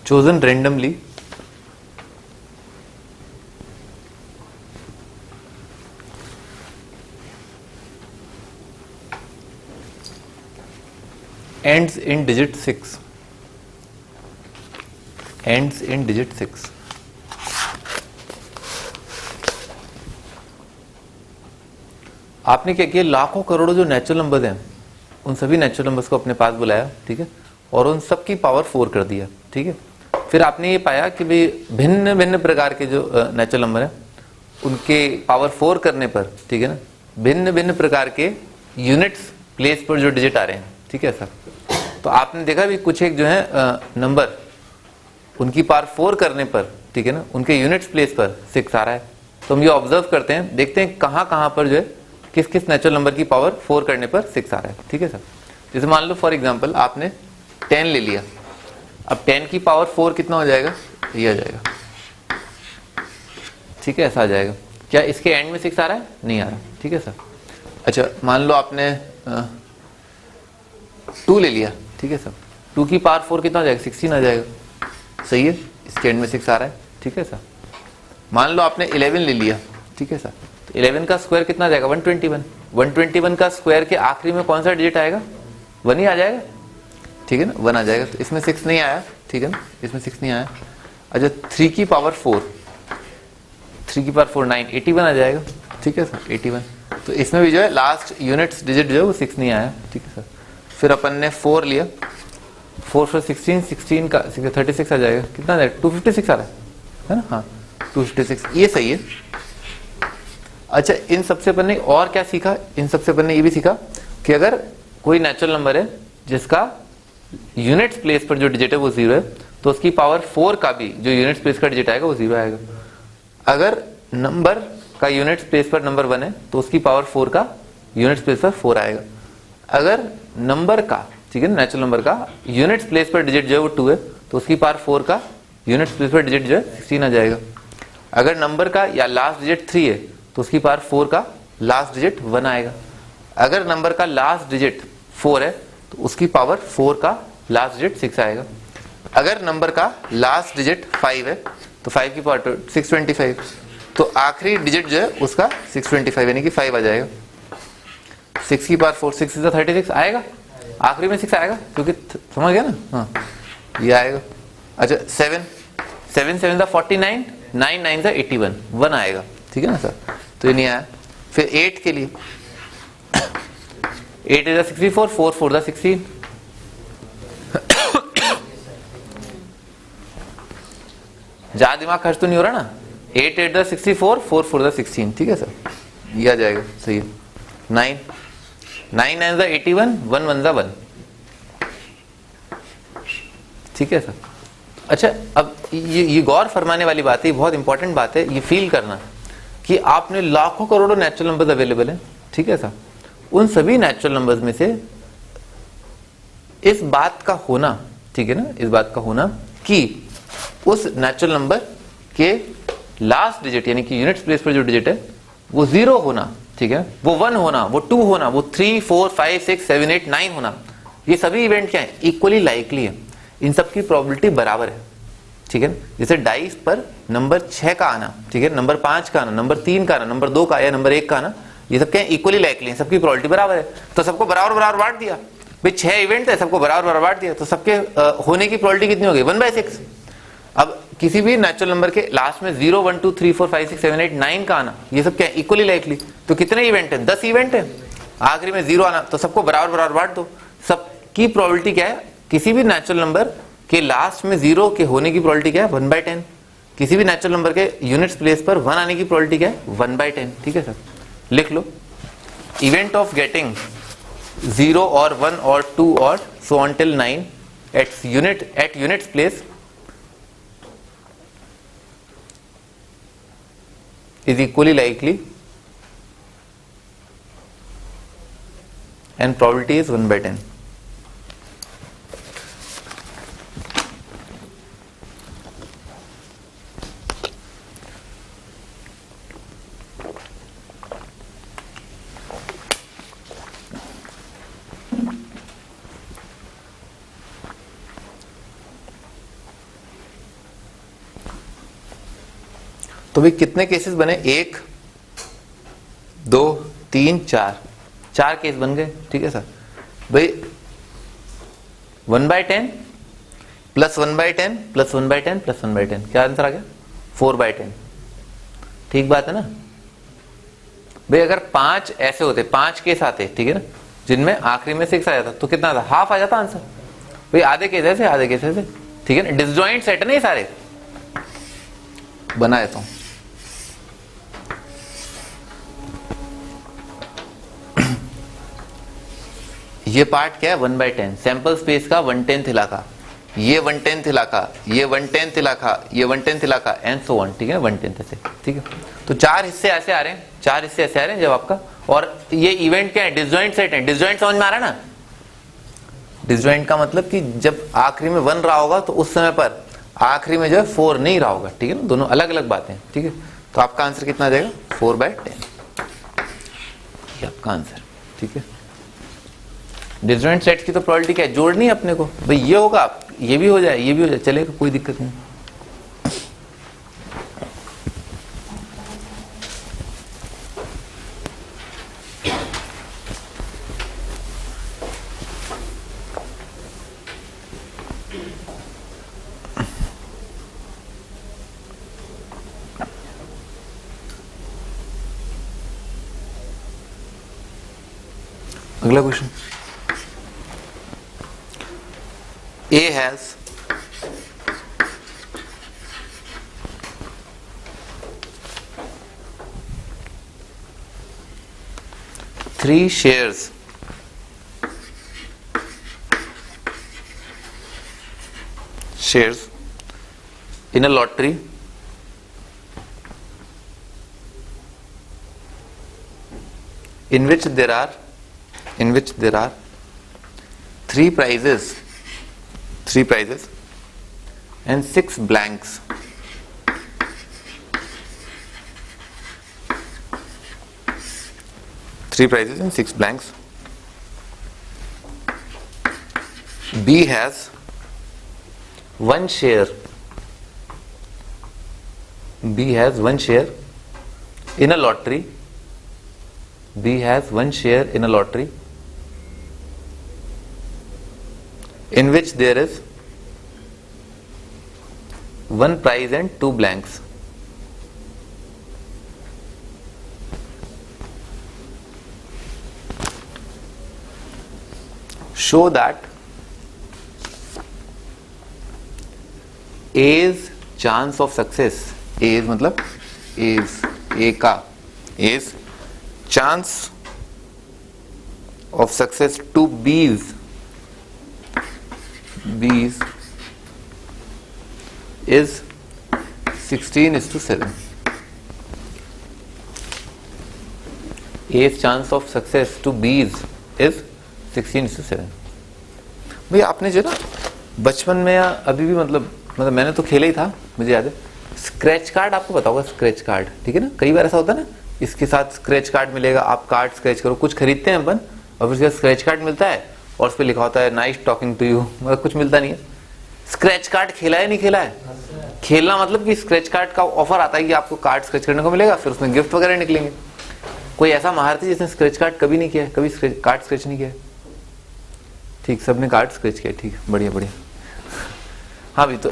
chosen randomly ends in digit 6? ends in digit 6। आपने क्या किया, लाखों करोड़ों जो नेचुरल नंबर्स हैं उन सभी नेचुरल नंबर्स को अपने पास बुलाया, ठीक है, और उन सब की पावर 4 कर दिया, ठीक है। फिर आपने ये पाया कि भाई भिन्न भिन्न प्रकार के जो नेचुरल नंबर हैं उनके पावर 4 करने पर, ठीक है ना, भिन्न भिन्न प्रकार के यूनिट्स प्लेस पर जो डिजिट आ रहे हैं, ठीक है सर। तो आपने देखा भी कुछ एक जो है नंबर उनकी पावर 4 करने पर, ठीक है ना, उनके यूनिट्स प्लेस पर 6 आ रहा है। तो हम ये ऑब्जर्व करते हैं, देखते हैं कहां कहां पर जो है किस किस नेचुरल नंबर की पावर 4 करने पर 6 आ रहा है, ठीक है सर। जैसे मान लो फॉर एग्जांपल आपने 10 ले लिया, अब 10 की पावर 4 कितना हो जाएगा, ये आ जाएगा, ठीक है, ऐसा आ जाएगा। क्या इसके एंड में 6 आ रहा है, नहीं आ रहा, ठीक है सर। अच्छा मान लो आपने 2 ले लिया, ठीक है सर, 2 की पावर 4 कितना हो जाएगा, 16 आ जाएगा, सही है, इसके एंड में 6 आ रहा है, ठीक है सर। मान लो आपने 11 ले लिया, ठीक है सर, तो 11 का स्क्वायर कितना आ जाएगा 121, 121 का स्क्वायर के आखिरी में कौन सा डिजिट आएगा, 1 ही आ जाएगा, ठीक है ना, 1 आ जाएगा। तो इसमें 6 नहीं आया, ठीक है ना, इसमें 6 नहीं आया। अच्छा 3 की पावर 4, 3 की पावर 4 9, 81 आ जाएगा, ठीक है सर, 81। तो इसमें भी जो है लास्ट यूनिट्स डिजिट जो है वो 6 नहीं आया, ठीक है सर। फिर अपन ने 4 लिया, 4 for 16, 16 का 36 आ जाएगा, कितना आ जाएगा 256 आ रहा है ना, हाँ 256, ये सही है। अच्छा इन सबसे अपन ने और क्या सीखा, इन सबसे अपन ने ये भी सीखा कि अगर कोई नेचुरल नंबर है जिसका यूनिट्स प्लेस पर जो डिजिट है वो 0 है, तो उसकी पावर 4 का भी जो यूनिट्स प्लेस का डिजिट आएगा वो 0 आएगा। अगर नंबर का यूनिट्स प्लेस पर नंबर 1 है तो उसकी पावर 4 का यूनिट्स प्लेस पर 4 आएगा। अगर नंबर का, ठीक है, नेचुरल नंबर का यूनिट्स प्लेस पर डिजिट जो है वो 2 है तो उसकी पावर 4 का यूनिट्स प्लेस पर डिजिट जो है 16 आ जाएगा। अगर नंबर का या लास्ट डिजिट 3 है तो उसकी पावर 4 का लास्ट डिजिट 1 आएगा। अगर नंबर का लास्ट डिजिट 4 है तो उसकी पावर 4 का लास्ट डिजिट 6 आएगा। अगर नंबर का लास्ट डिजिट 5 है तो 5 की पावर 625, तो आखिरी डिजिट जो है उसका 625 यानी कि 5 आ जाएगा। 6 की पावर 4, 6 से 36 आएगा, आखिरी में 6 आएगा क्योंकि समझ गया ना, हाँ ये आएगा। अच्छा 7 7 49, 9 9 81, 1 आएगा, ठीक है ना सर, तो ये नहीं आया। फिर 8 के लिए 8 is 64, 4 4 is 16, ज्यादा दिमाग खर्च तो नहीं हो रहा ना। 8 8 is 64, 4 4 is 16, ठीक है सर, ये आ जाएगा, सही है। 9 9 9 is 81, 1 1 is 1, ठीक है सर। अच्छा अब ये गौर फरमाने वाली बात है, बहुत इंपॉर्टेंट बात है, ये फील करना कि आपने लाखों करोड़ों नेचुरल नंबर्स अवेलेबल हैं, ठीक है सर। उन सभी नेचुरल नंबर्स में से इस बात का होना, ठीक है ना, इस बात का होना कि उस नेचुरल नंबर के लास्ट डिजिट यानी कि यूनिट्स प्लेस पर जो डिजिट है वो 0 होना, ठीक है, वो 1 होना, वो 2 होना, वो 3 4 5 6 7 8 9 होना, ये सभी इवेंट क्या है, इक्वली लाइकली है, इन सब की प्रोबेबिलिटी बराबर है, ठीक है ना। जैसे डाइस पर नंबर 6 का आना, ठीक है, नंबर 5 का आना, नंबर 3 का आना, नंबर 2 का या नंबर 1 का आना, ये सब क्या इक्वली लाइकली है, सबकी प्रोबेबिलिटी बराबर है, तो सबको बराबर बराबर बांट दिया भाई। 6 इवेंट है, सबको बराबर बराबर बांट दिया, तो सबके होने की प्रोबेबिलिटी कितनी हो गई 1/6। अब किसी भी नेचुरल नंबर के लास्ट में 0 1 2 3 4 5 6 7 8 9 का आना, ये सब क्या इक्वली लाइकली, तो कितने इवेंट है 10 इवेंट है, आखिरी में 0 आना, तो सबको बराबर बराबर बांट दो। सबकी प्रोबेबिलिटी क्या है, किसी भी नेचुरल नंबर के लास्ट में 0 के होने की प्रोबेबिलिटी क्या है 1/10। किसी भी नेचुरल नंबर के यूनिट्स प्लेस पर 1 आने की प्रोबेबिलिटी क्या है 1/10। ठीक है सर, लिख लो इवेंट ऑफ गेटिंग 0 और 1 और 2 और so on till 9 at units place is equally likely and probability is 1/10. तो भाई कितने केसेस बने, 1 2 3 4 केस बन गए। ठीक है सर, भाई 1/10 प्लस 1/10 प्लस 1/10 प्लस 1/10 क्या आंसर आ गया 4/10। ठीक बात है ना भाई। अगर 5 ऐसे होते, 5 केस आते, ठीक है ना, जिनमें आखिरी में 6 आ जाता तो कितना आता, हाफ आ जाता आंसर भाई। आधे केस ऐसे, आधे केस ऐसे, ठीक है ना, डिसजॉइंट सेट है ना ये सारे, बना देता हूं। ये पार्ट क्या है 1/10, सैंपल स्पेस का 1/10 इलाका, ये 1/10 इलाका, ये 1/10 इलाका, ये 1/10 इलाका एंड सो ऑन। ठीक है, 1/10 ऐसे। ठीक है, तो 4 हिस्से ऐसे आ रहे हैं, 4 हिस्से ऐसे आ रहे हैं जब आपका, और ये इवेंट क्या है डिसजॉइंट सेट है। डिसजॉइंट समझ में आ रहा है ना, डिसजॉइंट का मतलब कि जब आखिरी में 1 रहा होगा तो उस समय पर आखिरी में जो है 4 नहीं रहा होगा। ठीक है ना, दोनों अलग अलग बातें। ठीक है, तो आपका आंसर कितना आ जाएगा 4/10, ये आपका आंसर। ठीक है, डिसजॉइंट सेट की तो प्रोबेबिलिटी क्या है, जोड़नी है अपने को भाई, ये होगा ये भी हो जाए ये भी हो जाए, चलेगा, कोई दिक्कत नहीं। अगला question, A has three shares in a lottery in which there are three prizes and 6 blanks. Three prizes and 6 blanks. B has one share. B has one share in a lottery. B has one share in a lottery in which there is one prize and 2 blanks. Show that A's chance of success, A's मतलब A's, A का A's chance of success to B's is 16:7. A's chance of success to B's is 16:7. भैया आपने जो ना बचपन में या अभी भी मतलब मैंने तो खेला ही था, मुझे याद है, स्क्रैच कार्ड आपको पता होगा, स्क्रैच कार्ड, ठीक है ना, कई बार ऐसा होता है ना, इसके साथ स्क्रैच कार्ड मिलेगा, आप कार्ड स्क्रैच करो, कुछ खरीदते हैं अपन और फिर स्क्रैच कार्ड मिलता है और उस पर लिखा होता है नाइस टॉकिंग टू यू, मतलब कुछ मिलता नहीं है। स्क्रैच कार्ड खेला है नहीं खेला है, खेलना मतलब कि स्क्रैच कार्ड का ऑफर आता है कि आपको कार्ड स्क्रैच करने को मिलेगा, फिर उसमें गिफ्ट वगैरह निकलेंगे। कोई ऐसा महारथी जिसने स्क्रैच कार्ड कभी नहीं किया है, कभी कार्ड स्क्रैच नहीं किया है? ठीक, सबने कार्ड स्क्रैच किया, ठीक है, बढ़िया बढ़िया। हाँ भी तो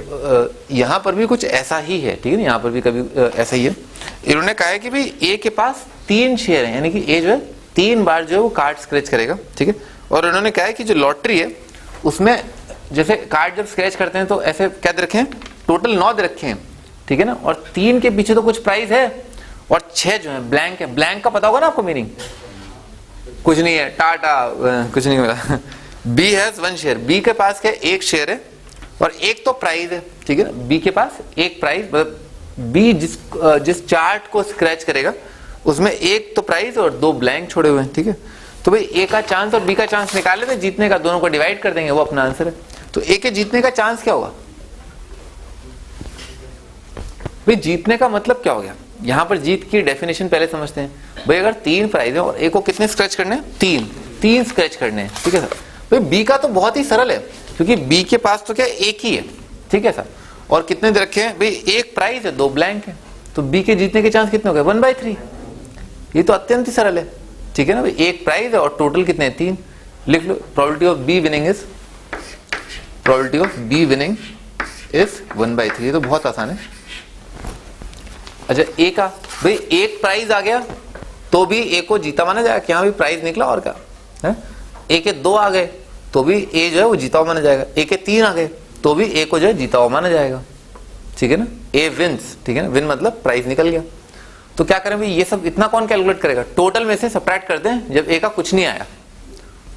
यहाँ पर भी कुछ ऐसा ही है, ठीक है ना, यहाँ पर भी कभी ऐसा ही है। इन्होंने कहा है कि भाई ए के पास 3 शेयर है, यानी कि ए जो है 3 बार जो है वो कार्ड स्क्रैच करेगा, ठीक है। और इन्होंने कहा है कि जो लॉटरी है उसमें जैसे कार्ड जब स्क्रैच करते हैं तो ऐसे क्या दे रखे हैं, टोटल 9 दे रखे हैं, ठीक है ना, और 3 के पीछे तो कुछ प्राइस है और 6 जो है ब्लैंक है। ब्लैंक का पता होगा ना आपको मीनिंग, कुछ नहीं है, टाटा कुछ नहीं मिला। बी हैज 1 शेयर, बी के पास क्या 1 शेयर है और 1 तो प्राइस है, ठीक है ना। बी के पास 1 प्राइस, मतलब बी जिस चार्ट को स्क्रैच करेगा उसमें 1 तो प्राइस और 2 ब्लैंक छोड़े हुए हैं, ठीक है। तो भाई ए का चांस और बी का चांस निकाल लेते जीतने का, दोनों को डिवाइड कर देंगे, वो अपना आंसर है। तो ए के जीतने का चांस क्या होगा भाई? जीतने का मतलब क्या हो गया, यहां पर जीत की डेफिनेशन पहले समझते हैं भाई। अगर 3 प्राइस है और ए को कितने स्क्रैच करने हैं, 3 स्क्रैच करने हैं, ठीक है सर। भाई बी का तो बहुत ही सरल है, क्योंकि बी के पास तो क्या 1 ही है, ठीक है सर, और कितने दे रखे हैं भाई, 1 प्राइस है 2 ब्लैंक है, तो बी के जीतने के चांस कितने हो गए, 1/3। ये तो अत्यंत ही सरल है, ठीक है ना भाई। 1 प्राइस है और टोटल कितने हैं, 3। लिख लो, probability of B winning is 1/3। ये तो बहुत आसान है। अच्छा ए का भाई 1 प्राइस आ गया तो भी ए को जीता माना जाएगा, क्या भी प्राइस निकला और क्या है। ए के 2 आ गए तो भी ए जो है वो जीता हुआ माना जाएगा। ए के 3 आ गए तो भी ए को जो है जीता हुआ माना जाएगा, ठीक है ना। ए विंस, ठीक है ना, विन मतलब प्राइस निकल गया। तो क्या करें भाई, ये सब इतना कौन कैलकुलेट करेगा, टोटल में से सबट्रैक्ट करते हैं जब ए का कुछ नहीं आया।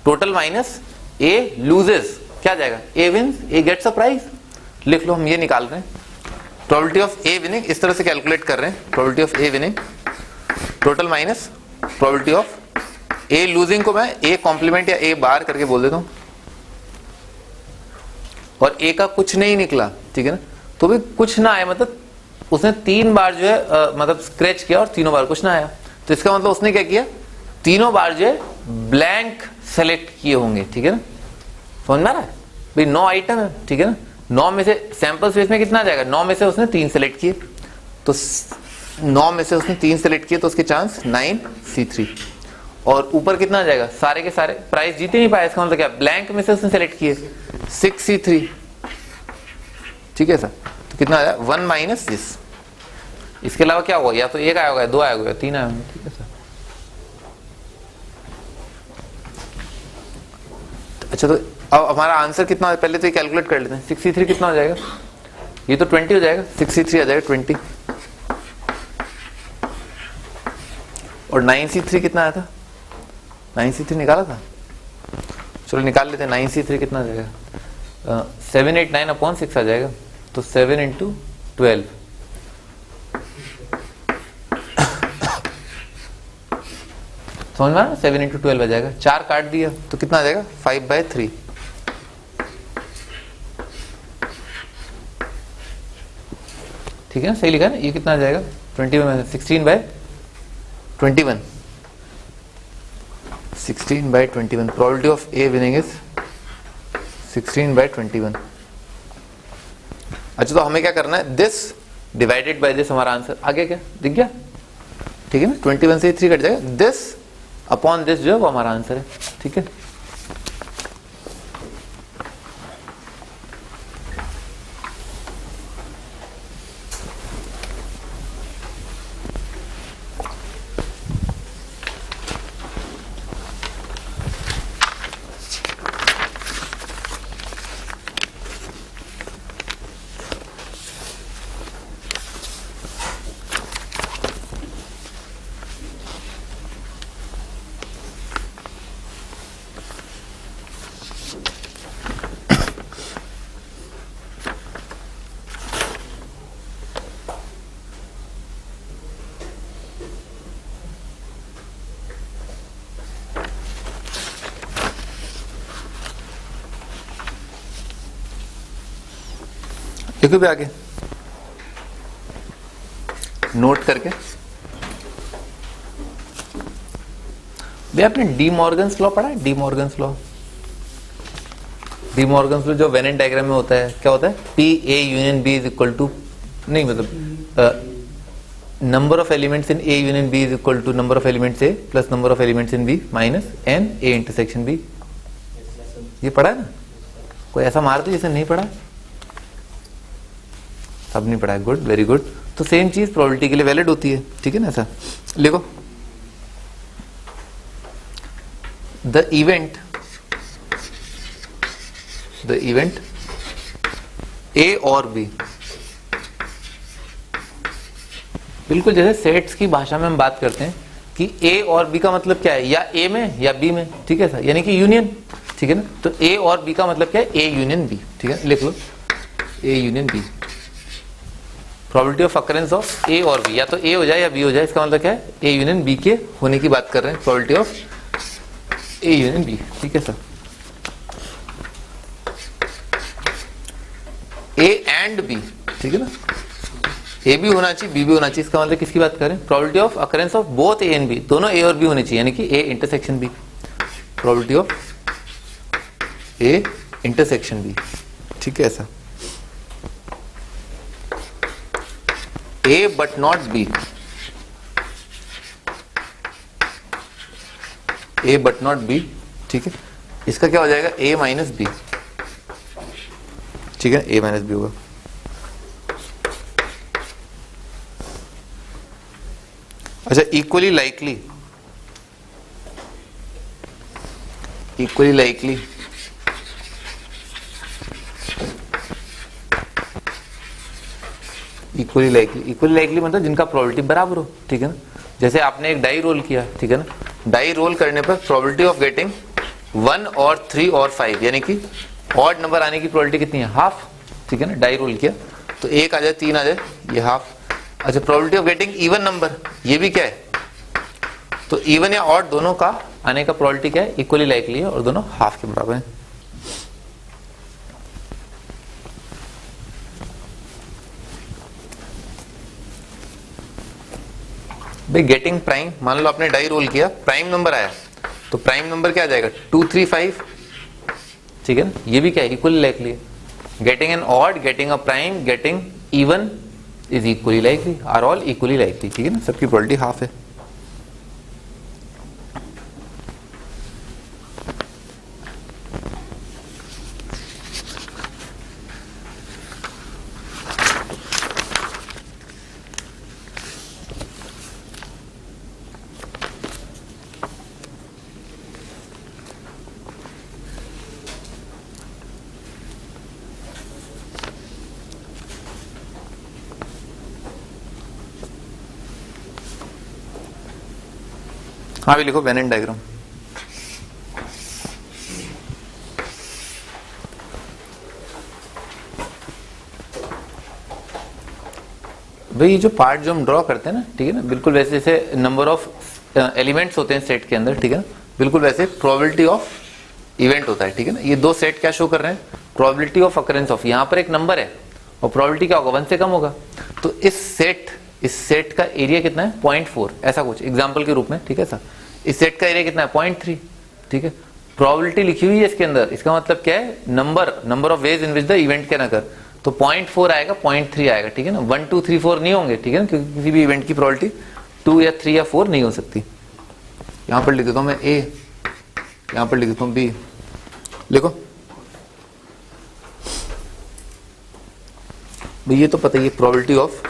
टोटल माइनस ए लूजेस क्या जाएगा, A wins, A gets a prize. लिख लो, हम ये निकाल रहे हैं प्रोबेबिलिटी ऑफ ए विनिंग, इस तरह से कैलकुलेट कर रहे हैं probability of A winning, total minus probability of A losing को मैं ए कॉम्प्लीमेंट या ए बार करके बोल देता हूं, और ए का कुछ नहीं निकला, ठीक है ना। तो भी कुछ ना आया मतलब उसने 3 बार जो है मतलब स्क्रैच किया और तीनों बार कुछ ना आया, तो इसका मतलब उसने क्या किया, तीनों बार जो है ब्लैंक सेलेक्ट किए होंगे, ठीक है ना। समझ में आ रहा है भाई, 9 आइटम है, ठीक है ना। 9 में से सैंपल स्पेस में कितना आ जाएगा, 9 में से उसने 3 सेलेक्ट किए, तो 9 में से उसने 3 सेलेक्ट किए तो उसके चांस 9C3, और ऊपर कितना आ जाएगा, सारे के सारे प्राइस जीते नहीं पाए, इसका मतलब क्या, ब्लैंक में से उसने सेलेक्ट किए 6C3, ठीक है सर। तो कितना आ जाएगा 1 माइनस दिस। इसके अलावा क्या होगा, या तो 1 आया होगा, 2 आया होगा, 3 आया होगा, ठीक है सर। अच्छा तो अब हमारा आंसर कितना है, पहले तो ये कैलकुलेट कर लेते हैं। 6C3 कितना हो जाएगा, ये तो 20 हो जाएगा, 6C3 आ जाएगा 20, और 9C3 कितना आया था, 9C3 निकाला था, चलो निकाल लेते हैं। 9C3 कितना आ जाएगा, 789/6 आ जाएगा, तो 7 × 12 समझ में, 7 × 12 आ जाएगा। 4 काट दिया तो कितना आ जाएगा, 5/3, ठीक है ना, सही लिखा है ना। ये कितना आ जाएगा 21 16/21, 16/21। Probability of A winning is 16/21। अच्छा तो हमें क्या करना है, दिस डिवाइडेड बाय दिस, हमारा आंसर आ गया, क्या दिख गया, ठीक है ना। 21 से 3 कट जाएगा, दिस अपॉन दिस जो है वो हमारा आंसर है, ठीक है। देखो भी आगे नोट करके, भैया आपने डी मॉर्गन्स लॉ पढ़ा है, de Morgan's law. De Morgan's law जो वेन डायग्राम में होता है, क्या होता है, P A union B is equal to नहीं मतलब number of elements in A union B is equal to number of elements A plus number of elements in B minus n A intersection B. ये पढ़ा है ना? कोई ऐसा मार दो जिसे नहीं पढ़ा? सब नहीं पढ़ा है, गुड, वेरी गुड. तो सेम चीज प्रोबेबिलिटी के लिए वैलिड होती है, ठीक है ना? ऐसा लिखो, द इवेंट A और B, बिल्कुल जैसे सेट्स की भाषा में हम बात करते हैं कि A और B का मतलब क्या है, या A में या B में, ठीक है सर, यानी कि यूनियन, ठीक है ना? तो A और B का मतलब क्या है, A यूनियन B, ठीक है, लिख लो A union B. Probability of occurrence of A और B, या तो A हो जाए या B हो जाए, इसका मतलब क्या है, A यूनियन B के होने की बात कर रहे हैं, probability of A union B, ठीक है सर. A एंड B, ठीक है ना, A भी होना चाहिए, B भी होना चाहिए, इसका मतलब किसकी बात करें, probability of occurrence of both A and B, दोनों A और B होने चाहिए, यानी कि A intersection B, probability of A intersection B, ठीक है ऐसा. A but not B, A but not B, ठीक है, इसका क्या हो जाएगा, A माइनस B, ठीक है, A माइनस B होगा. अच्छा, इक्वली लाइकली मतलब जिनका प्रोबेबिलिटी बराबर हो, ठीक है ना? जैसे आपने एक डाई रोल किया, ठीक है ना, डाई रोल करने पर प्रोबेबिलिटी ऑफ गेटिंग 1 और 3 और 5, यानी कि ऑड नंबर आने की प्रोबेबिलिटी कितनी है, हाफ, ठीक है ना? डाई रोल किया तो 1 आ जाए, 3 आ जाए, ये हाफ. अच्छा, probability of getting even number, ये भी क्या है, तो इवन या ऑड दोनों का आने का प्रोबेबिलिटी क्या है, इक्वली लाइकली है, और दोनों हाफ के बराबर है. भाई गेटिंग प्राइम, मान लो आपने डाई रोल किया, प्राइम नंबर आया, तो प्राइम नंबर क्या आ जाएगा, 2 3 5, ठीक है ना? ये भी क्या है, इक्वली लाइकली है. Getting an odd, getting a prime, getting even is equally likely, are all equally likely, ठीक है ना? सबकी प्रोबेबिलिटी हाफ है. हाँ भी लिखो, वेन एंड डायग्राम. भाई ये जो पार्ट जो हम ड्रॉ करते हैं ना, ठीक है ना, बिल्कुल वैसे जैसे नंबर ऑफ एलिमेंट्स होते हैं सेट के अंदर, ठीक है ना, बिल्कुल वैसे प्रोबेबिलिटी ऑफ इवेंट होता है, ठीक है ना. ये दो सेट क्या शो कर रहे हैं, प्रोबेबिलिटी ऑफ अकरेंस ऑफ, यहाँ पर एक नंबर है और प्रोबेबिलिटी क्या होगा, 1 से कम होगा. तो इस सेट का एरिया कितना है, 0.4, ऐसा कुछ एग्जाम्पल के रूप में, ठीक है सर. इस सेट का एरिया कितना है, 0.3, ठीक है. प्रोबेबिलिटी लिखी हुई है इसके अंदर, इसका मतलब क्या है, number of ways in which the event can occur. तो 0.4 आएगा, 0.3 आएगा, ठीक है ना. 1 2 3 4 नहीं होंगे, ठीक है ना, क्योंकि किसी भी इवेंट की प्रोबेबिलिटी 2 या 3 या 4 नहीं हो सकती. यहां पर लिख देता हूं मैं A, यहां पर लिख देता हूं B. लिखो भाई, ये तो पता ही है, probability of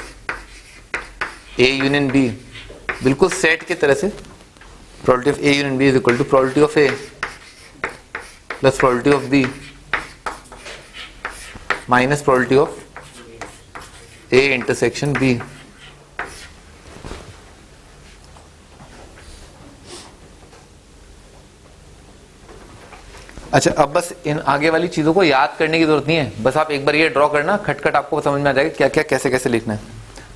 A union B, बिल्कुल सेट की तरह से probability of A union B is equal to probability of A plus probability of B minus probability of A intersection B. अच्छा, अब बस इन आगे वाली चीजों को याद करने की जरूरत नहीं है, बस आप एक बार ये ड्रॉ करना, खटखट आपको समझ में आ जाएगा क्या क्या कैसे कैसे लिखना है.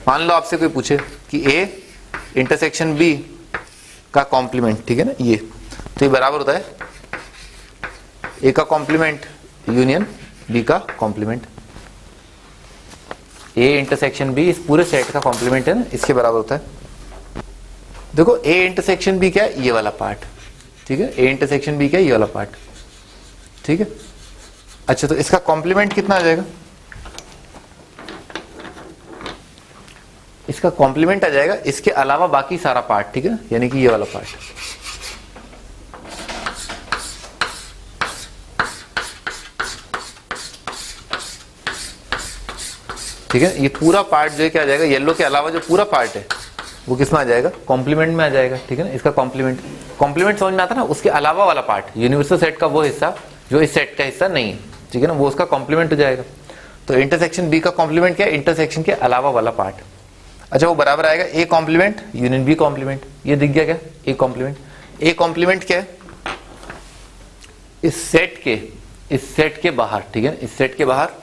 मान लो आपसे कोई पूछे कि A इंटरसेक्शन B का कॉम्प्लीमेंट, ठीक है ना, ये तो ये बराबर होता है A का कॉम्प्लीमेंट यूनियन B का कॉम्प्लीमेंट. A इंटरसेक्शन B इस पूरे सेट का कॉम्प्लीमेंट है ना, इसके बराबर होता है. देखो A इंटरसेक्शन B क्या है, ये वाला पार्ट, ठीक है. A इंटरसेक्शन B क्या है, ये वाला पार्ट, ठीक है. अच्छा, तो इसका कॉम्प्लीमेंट कितना आ जाएगा, इसका कॉम्प्लीमेंट आ जाएगा इसके अलावा बाकी सारा पार्ट, ठीक है ना, यानी कि ये वाला पार्ट। ठीक है, ये पूरा पार्ट जो है क्या आ जाएगा, येलो के अलावा जो पूरा पार्ट है वो किस में आ जाएगा, कॉम्प्लीमेंट में आ जाएगा। ठीक है ना, इसका कॉम्प्लीमेंट समझ में आता ना, उसके अलावा वाला पार्ट, यूनिवर्सल सेट का वो हिस्सा जो इस सेट का हिस्सा नहीं है, ठीक है ना, वो उसका कॉम्प्लीमेंट हो जाएगा। तो इंटरसेक्शन बी का कॉम्प्लीमेंट क्या है, इंटरसेक्शन के अलावा वाला पार्ट। अच्छा, वो बराबर आएगा A complement union B complement. ये दिख गया क्या, ए कॉम्प्लीमेंट। ए कॉम्प्लीमेंट क्या है, इस सेट के बाहर, ठीक है, इस सेट के बाहर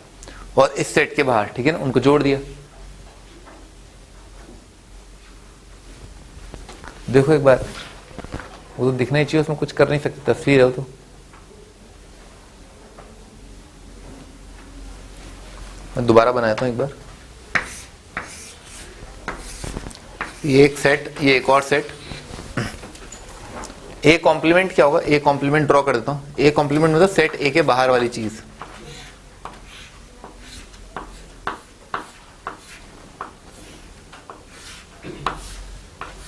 और इस सेट के बाहर, ठीक है ना, उनको जोड़ दिया। देखो एक बार, वो तो दिखना ही चाहिए, उसमें कुछ कर नहीं सकते, तस्वीर है वो तो। मैं दोबारा बनाता हूं एक बार। ये एक सेट, ये एक और सेट। ए कॉम्प्लीमेंट क्या होगा, ए कॉम्प्लीमेंट ड्रॉ कर देता हूं। ए कॉम्प्लीमेंट मतलब सेट ए के बाहर वाली चीज,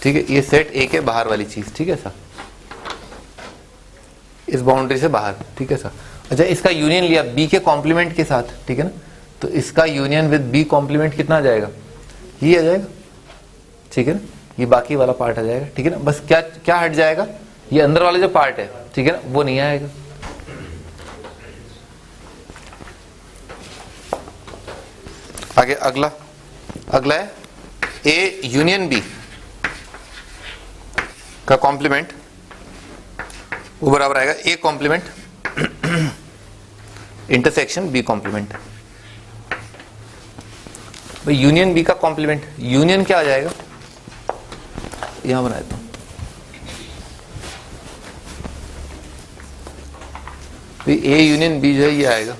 ठीक है, ये सेट ए के बाहर वाली चीज, ठीक है सर, इस बाउंड्री से बाहर, ठीक है सर। अच्छा, इसका यूनियन लिया बी के कॉम्प्लीमेंट के साथ, ठीक है ना, तो इसका यूनियन विद बी कॉम्प्लीमेंट कितना आ जाएगा, ये आ जाएगा, ठीक है ना, ये बाकी वाला पार्ट आ जाएगा, ठीक है ना। बस क्या क्या हट जाएगा, ये अंदर वाला जो पार्ट है, ठीक है ना, वो नहीं आएगा। आगे अगला है ए यूनियन बी का कॉम्प्लीमेंट, वो बराबर आएगा A complement intersection B complement. भाई यूनियन बी का कॉम्प्लीमेंट, यूनियन क्या आ जाएगा, यहां बना देता हूं। ए यूनियन बी जो है ये आएगा,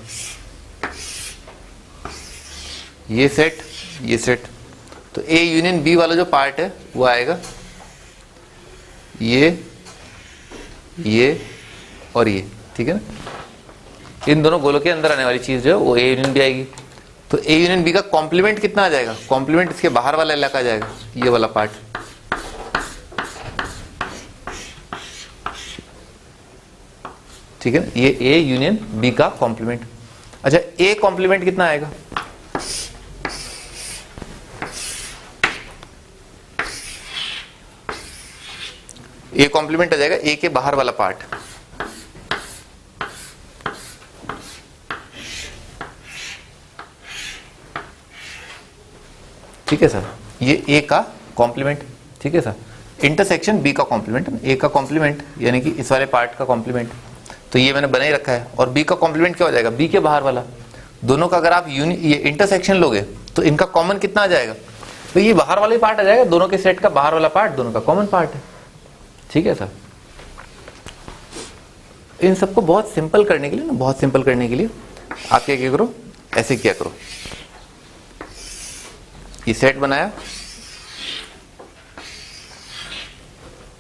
ये सेट, तो ए यूनियन बी वाला जो पार्ट है वो आएगा ये और ये, ठीक है ना। इन दोनों गोलों के अंदर आने वाली चीज जो है वो ए यूनियन बी आएगी। तो ए यूनियन बी का कॉम्प्लीमेंट कितना आ जाएगा, कॉम्प्लीमेंट इसके बाहर वाला इलाका आ जाएगा, ये वाला पार्ट, ठीक है, ये ए यूनियन बी का कॉम्प्लीमेंट। अच्छा, ए कॉम्प्लीमेंट कितना आएगा, ए कॉम्प्लीमेंट आ जाएगा ए के बाहर वाला पार्ट, ठीक है सर, ये ए का कॉम्प्लीमेंट, ठीक है सर। इंटरसेक्शन बी का कॉम्प्लीमेंट, ए का कॉम्प्लीमेंट यानी कि इस वाले पार्ट का कॉम्प्लीमेंट, तो ये मैंने बना ही रखा है। और बी का कॉम्प्लीमेंट क्या हो जाएगा, बी के बाहर वाला। दोनों का अगर आप ये इंटरसेक्शन लोगे तो इनका कॉमन कितना आ जाएगा, तो ये बाहर वाला पार्ट आ जाएगा, दोनों के सेट का बाहर वाला पार्ट दोनों का कॉमन पार्ट है, ठीक है सर। इन सबको बहुत सिंपल करने के लिए ना, बहुत सिंपल करने के लिए आप क्या करो, ऐसे क्या करो, ये सेट बनाया,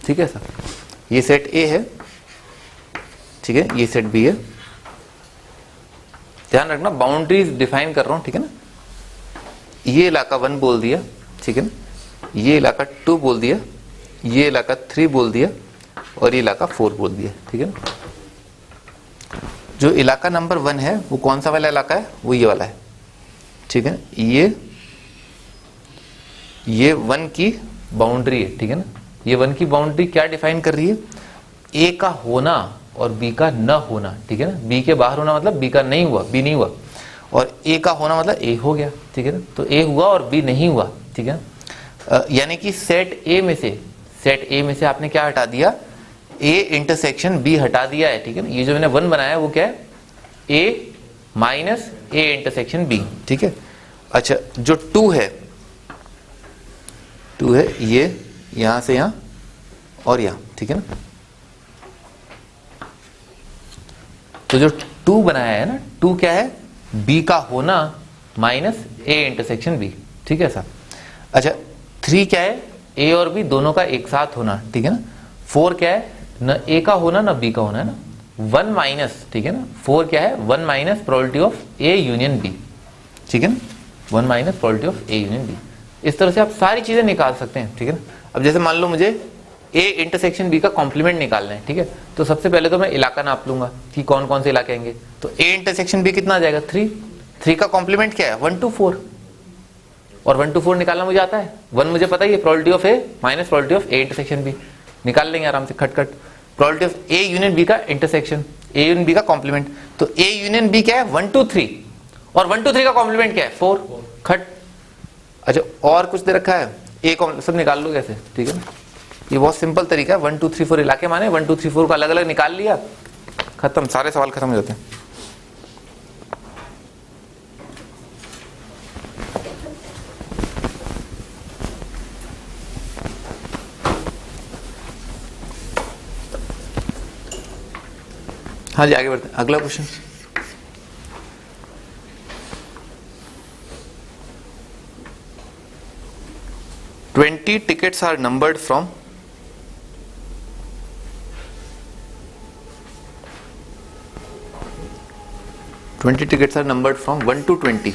ठीक है सर, ये सेट ए है, ठीक है, ये सेट बी है। ध्यान रखना बाउंड्रीज डिफाइन कर रहा हूं, ठीक है ना। ये इलाका 1 बोल दिया, ठीक है ना, ये इलाका 2 बोल दिया, ये इलाका 3 बोल दिया और ये इलाका 4 बोल दिया, ठीक है ना। जो इलाका नंबर 1 है वो कौन सा वाला इलाका है, वो ये वाला है, ठीक है। ये 1 की बाउंड्री है, ठीक है ना। ये 1 की बाउंड्री क्या डिफाइन कर रही है, ए का होना और बी का न होना, ठीक है ना। बी के बाहर होना मतलब बी का नहीं हुआ, बी नहीं हुआ, और ए का होना मतलब ए हो गया, ठीक है ना। तो ए हुआ और बी नहीं हुआ, ठीक है। यानी कि सेट ए में से आपने क्या हटा दिया, ए इंटरसेक्शन बी हटा दिया है, ठीक है ना। ये जो मैंने 1 बनाया वो क्या है, ए माइनस ए इंटरसेक्शन बी, ठीक है। अच्छा, जो 2 है ये यहां से यहां और यहां, ठीक है ना। तो जो 2 बनाया है ना, 2 क्या है, बी का होना माइनस ए इंटरसेक्शन बी, ठीक है सर। अच्छा, 3 क्या है, ए और बी दोनों का एक साथ होना, ठीक है ना। 4 क्या है, न ए का होना न बी का होना, है ना। 1 माइनस, ठीक है ना, 4 क्या है, 1 minus probability of A union B, ठीक है ना, 1 minus probability of A union B. इस तरह से आप सारी चीजें निकाल सकते हैं, ठीक है ना। अब जैसे मान लो मुझे ए इंटरसेक्शन बी का कॉम्प्लीमेंट निकालना है, ठीक है, तो सबसे पहले तो मैं इलाका नाप लूंगा कि कौन कौन से इलाके आएंगे। तो ए इंटरसेक्शन बी कितना आ जाएगा 3, 3 का कॉम्प्लीमेंट क्या है 1 to 4, और 1 to 4 निकालना मुझे आता है। 1 मुझे पता ही है, probability of A minus probability of A intersection B, निकाल लेंगे आराम से खटखट। Probability of A union B का इंटरसेक्शन, ए यूनियन बी का कॉम्प्लीमेंट, तो ए यूनियन बी क्या है 1 to 3, और 1 to 3 का कॉम्प्लीमेंट क्या है 4, खट। अच्छा और कुछ दे रखा है, ए सब निकाल लो कैसे, ठीक है ना, ये बहुत सिंपल तरीका है। 1 2 3 4 इलाके माने 1 2 3 4 को अलग अलग निकाल लिया, खत्म, सारे सवाल खत्म हो जाते हैं। हाँ जी आगे बढ़ते हैं, अगला question. Twenty tickets are numbered from 20 tickets are numbered from 1 to 20.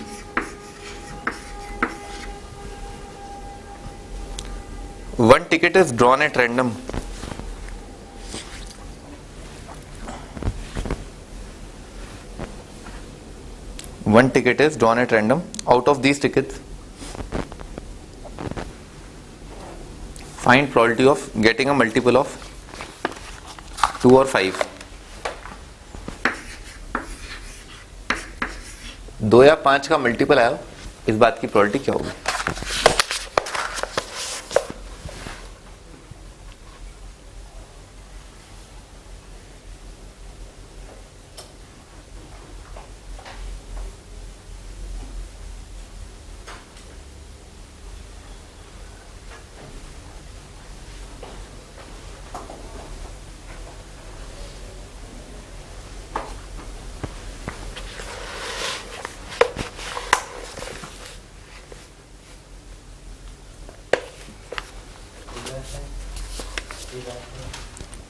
One ticket is drawn at random. One ticket is drawn at random. Out of these tickets, find probability of getting a multiple of 2 or 5. 2 या 5 का multiple आया, इस बात की probability क्या होगी।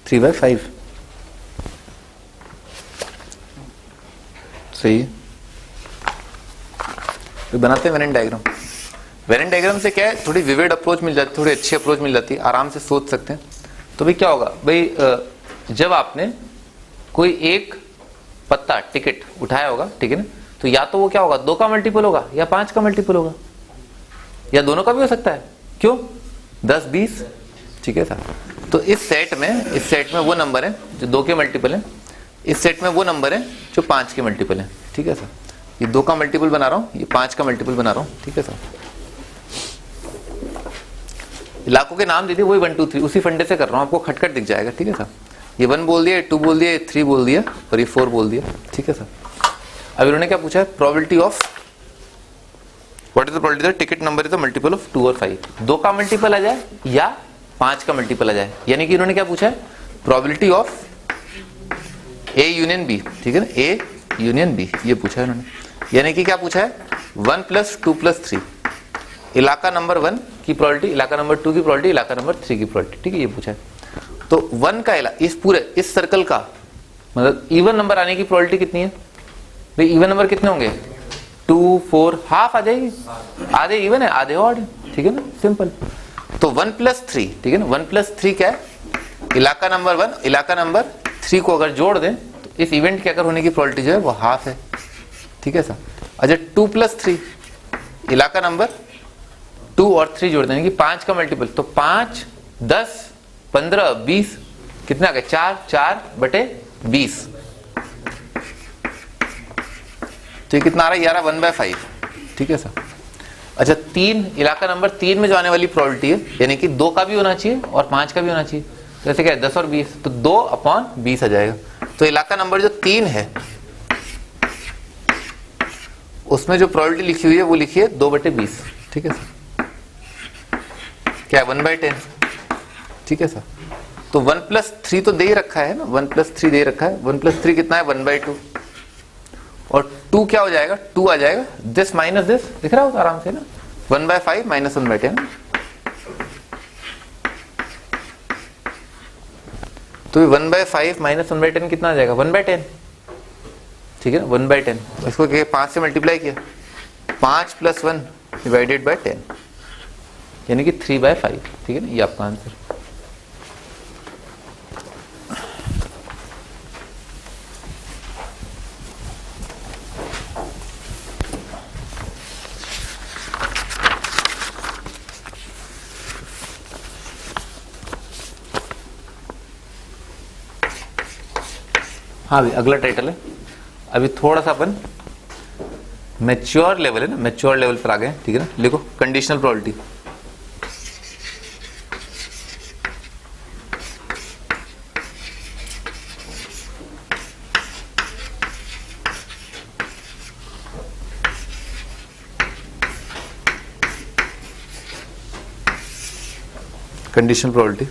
Three by 5 सही है। तो बनाते हैं वेरेन डायग्राम। वेरेन डायग्राम से क्या है, थोड़ी विविड अप्रोच मिल जाती है, थोड़ी अच्छी अप्रोच मिल जाती है, आराम से सोच सकते हैं। तो भाई क्या होगा भाई, जब आपने कोई एक पत्ता टिकट उठाया होगा, ठीक है ना, तो या तो वो क्या होगा 2 का मल्टीपल होगा या 5 का मल्टीपल होगा, या दोनों का भी हो सकता है। क्यों 10 20, ठीक है सर। तो इस सेट में वो नंबर है जो 2 के मल्टीपल है, इस सेट में वो नंबर है जो 5 के मल्टीपल है, ठीक है सर। ये 2 का मल्टीपल बना रहा हूं, ये 5 का मल्टीपल बना रहा हूं, ठीक है सर। इलाकों के नाम दे दिए, वही 1 2 3 उसी फंडे से कर रहा हूं, आपको खटखट दिख जाएगा, ठीक है सर। ये 1 बोल दिया, 2 बोल दिया, 3 बोल दिया और ये 4 बोल दिया, ठीक है सर। अब इन्होंने क्या पूछा है, probability of what is the probability ticket number is the multiple of 2 और 5। 2 का मल्टीपल आ जाए या 5 का मल्टीपल आ जाए, यानी कि इन्होंने क्या पूछा है, probability of A union B, ठीक है ना, ए यूनियन बी, ये पूछा है इन्होंने। यानी कि क्या पूछा है 1 + 2 + 3, इलाका नंबर 1 की प्रोबेबिलिटी, इलाका नंबर 2 की प्रोबेबिलिटी, इलाका नंबर 3 की प्रोबेबिलिटी, ठीक है, ये पूछा है। तो 1 का इस पूरे इस सर्कल का मतलब इवन नंबर आने की प्रोबेबिलिटी कितनी है भाई, इवन नंबर कितने होंगे 2 4, हाफ आ जाएगी, आधे इवन है आधे ऑड, ठीक है ना, सिंपल। तो 1 + 3, ठीक है ना, 1 + 3 क्या है, इलाका नंबर 1 इलाका नंबर 3 को अगर जोड़ दें तो इस इवेंट के अगर होने की प्रोबेबिलिटी जो है वो हाफ है, ठीक है सर। अच्छा 2 + 3 इलाका नंबर 2 और 3 जोड़ देंगे कि 5 का मल्टीपल, तो 5 10 15 20 कितना आ गया 4 / 20, तो ये कितना आ रहा है, 1/5, ठीक है सर। अच्छा 3 इलाका नंबर 3 में जो आने वाली प्रोबेबिलिटी है, यानी कि 2 का भी होना चाहिए और 5 का भी होना चाहिए, तो ऐसे क्या है 10 और 20, तो 2/20 आ जाएगा। तो इलाका नंबर जो 3 है उसमें जो प्रोबेबिलिटी लिखी हुई है वो लिखी है 2/20, ठीक है सर। क्या 1/10, ठीक है सर। तो 1 + 3 तो दे ही रखा है ना, 1 + 3 दे रखा है, 1 + 3 कितना है 1/2, और 2 क्या हो जाएगा 2 आ जाएगा, दिस माइनस दिस दिख रहा होगा आराम से ना, 1/5 - 1/10, तो 1/5 - 1/10 कितना आ जाएगा 1/10, ठीक है ना, 1/10। इसको 5 से मल्टीप्लाई किया, 5 + 1 / 10, यानी कि 3/5, ठीक है ना, ये आपका आंसर। हाँ भाई, अगला टाइटल है, अभी थोड़ा सा अपन मैच्योर लेवल है ना, मैच्योर लेवल पर आ गए, ठीक है ना। लिखो conditional probability. Conditional probability,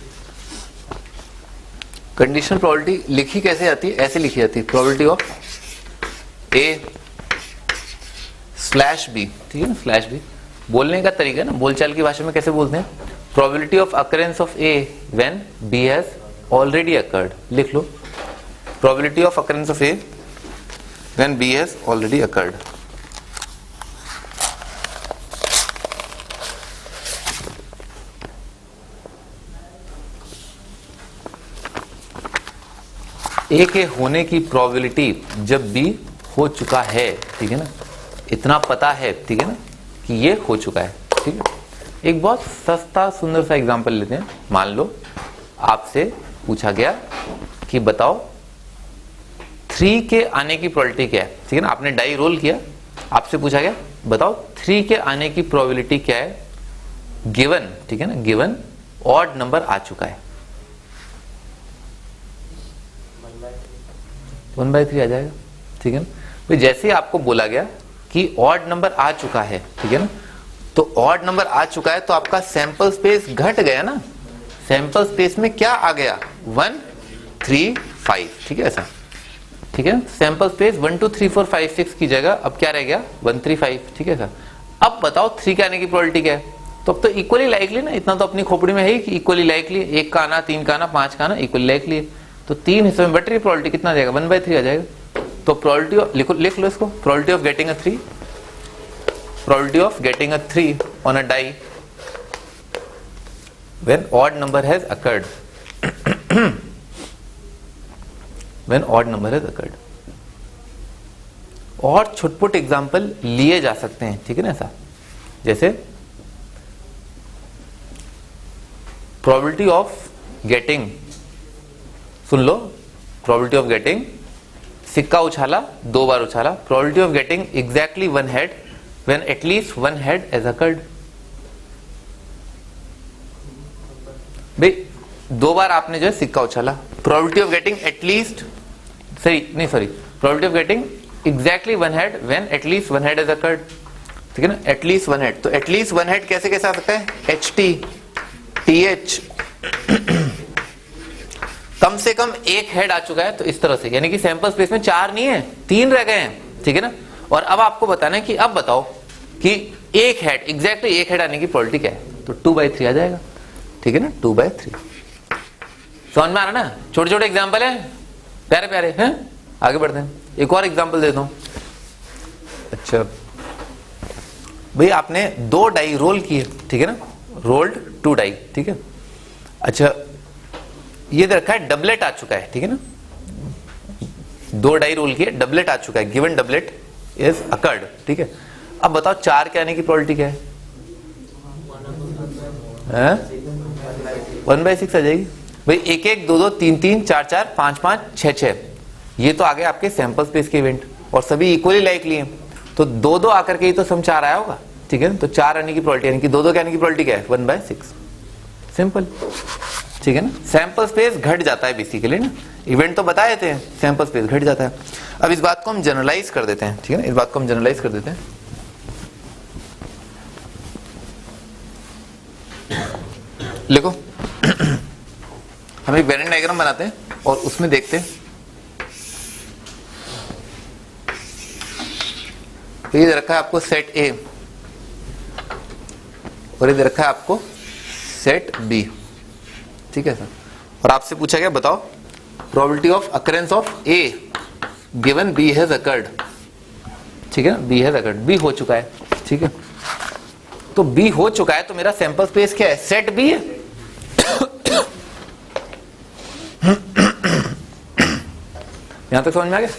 conditional probability लिखी कैसे जाती है, ऐसे लिखी जाती है, probability of A slash B, ठीक है ना, स्लैश बी। बोलने का तरीका है ना, बोलचाल की भाषा में कैसे बोलते हैं, probability of occurrence of A when B has already occurred. लिख लो, probability of occurrence of A when B has already occurred. A के होने की प्रोबेबिलिटी जब बी हो चुका है, ठीक है ना, इतना पता है, ठीक है ना, कि ये हो चुका है, ठीक है। एक बहुत सस्ता सुंदर सा एग्जांपल लेते हैं। मान लो आपसे पूछा गया कि बताओ 3 के आने की प्रोबेबिलिटी क्या है, ठीक है ना, आपने डाई रोल किया, आपसे पूछा गया बताओ 3 के आने की प्रोबेबिलिटी क्या है गिवन, ठीक है ना, गिवन ऑड नंबर आ चुका है, 1/3 आ जाएगा, ठीक है ना। तो जैसे ही आपको बोला गया कि ऑड नंबर आ चुका है, ठीक है ना, तो ऑड नंबर आ चुका है तो आपका सैंपल स्पेस घट गया ना, सैंपल स्पेस में क्या आ गया, 1 3 5, ठीक है ऐसा, ठीक है। सैंपल स्पेस 1 2 3 4 5 6 की जगह अब क्या रह गया, 1 3 5, ठीक है ऐसा। अब बताओ 3 के आने की प्रोबेबिलिटी क्या है, तो अब तो इक्वली लाइकली ना, इतना तो अपनी खोपड़ी में है ही कि इक्वली लाइकली, 1 का आना, 3 का आना, 5 का आना इक्वली लाइकली है, तो 3 हिस्सों में बट रही प्रोबेबिलिटी कितना आ जाएगा, 1/3 आ जाएगा। तो प्रोबेबिलिटी लिख लो इसको, probability of getting a 3, probability of getting a 3 on a die when odd number has occurred, when odd number has occurred. और छुटपुट एग्जांपल लिए जा सकते हैं, ठीक है ना, ऐसा जैसे प्रोबेबिलिटी ऑफ गेटिंग, सुन लो, प्रोबेबिलिटी ऑफ गेटिंग, सिक्का उछाला 2 बार उछाला, probability of getting exactly 1 head when at least 1 head has occurred. भाई 2 बार आपने जो है सिक्का उछाला, probability of getting at least, probability of getting exactly 1 head when at least 1 head has occurred, ठीक है ना, एटलीस्ट 1 हेड। तो एटलीस्ट 1 हेड कैसे कैसे आ सकता है, HT TH, कम से कम 1 हेड आ चुका है, तो इस तरह से, यानी कि सैंपल स्पेस में 4 नहीं है, 3 रह गए हैं, ठीक है ना। और अब आपको बताना है कि अब बताओ कि 1 हेड, एग्जैक्टली 1 हेड आने की प्रोबेबिलिटी क्या है, तो 2/3 आ जाएगा, ठीक है ना, 2/3। समझ में आ रहा ना, छोटे छोटे एग्जाम्पल है, प्यारे प्यारे हैं। आगे बढ़ते हैं, एक और एग्जाम्पल देता हूं। अच्छा भाई, आपने 2 डाई रोल किए, ठीक है ना, रोल्ड 2 डाई, ठीक है। अच्छा ये रखा है डबलेट आ चुका है, ठीक है ना, 2 डाई रोल किए, डबलेट आ चुका है, गिवन डबलेट इज अकर्ड, ठीक है। अब बताओ 4 के आने की प्रोबेबिलिटी क्या है, 1/6 आ जाएगी भाई। 1 1 2 2 3 3 4 4 5 5 6 6, ये तो आ गए आपके सैंपल स्पेस के इवेंट, और सभी इक्वली लाइकली हैं, तो 2 2 आकर के ही तो सम 4 आया होगा, ठीक है। तो 4 आने की प्रोबेबिलिटी, यानी कि 2 2 के आने की प्रोबेबिलिटी क्या है, 1/6, सिंपल, ठीक है ना। सैंपल स्पेस घट जाता है बेसिकली ना, इवेंट तो बताए थे, सैंपल स्पेस घट जाता है। अब इस बात को हम जनरलाइज कर देते हैं, ठीक है ना, इस बात को हम जनरलाइज कर देते हैं। लिखो हम एक वेन डायग्राम बनाते हैं और उसमें देखते हैं, तो ये रखा है आपको सेट ए और ये रखा है आपको सेट बी, ठीक है सर। और आपसे पूछा गया बताओ probability of occurrence of A given B has occurred, ठीक है ना, बी हैज अकर्ड, बी हो चुका है, ठीक है। तो बी हो चुका है, तो मेरा सैंपल स्पेस क्या है, सेट बी है। यहां तक समझ में आ गया?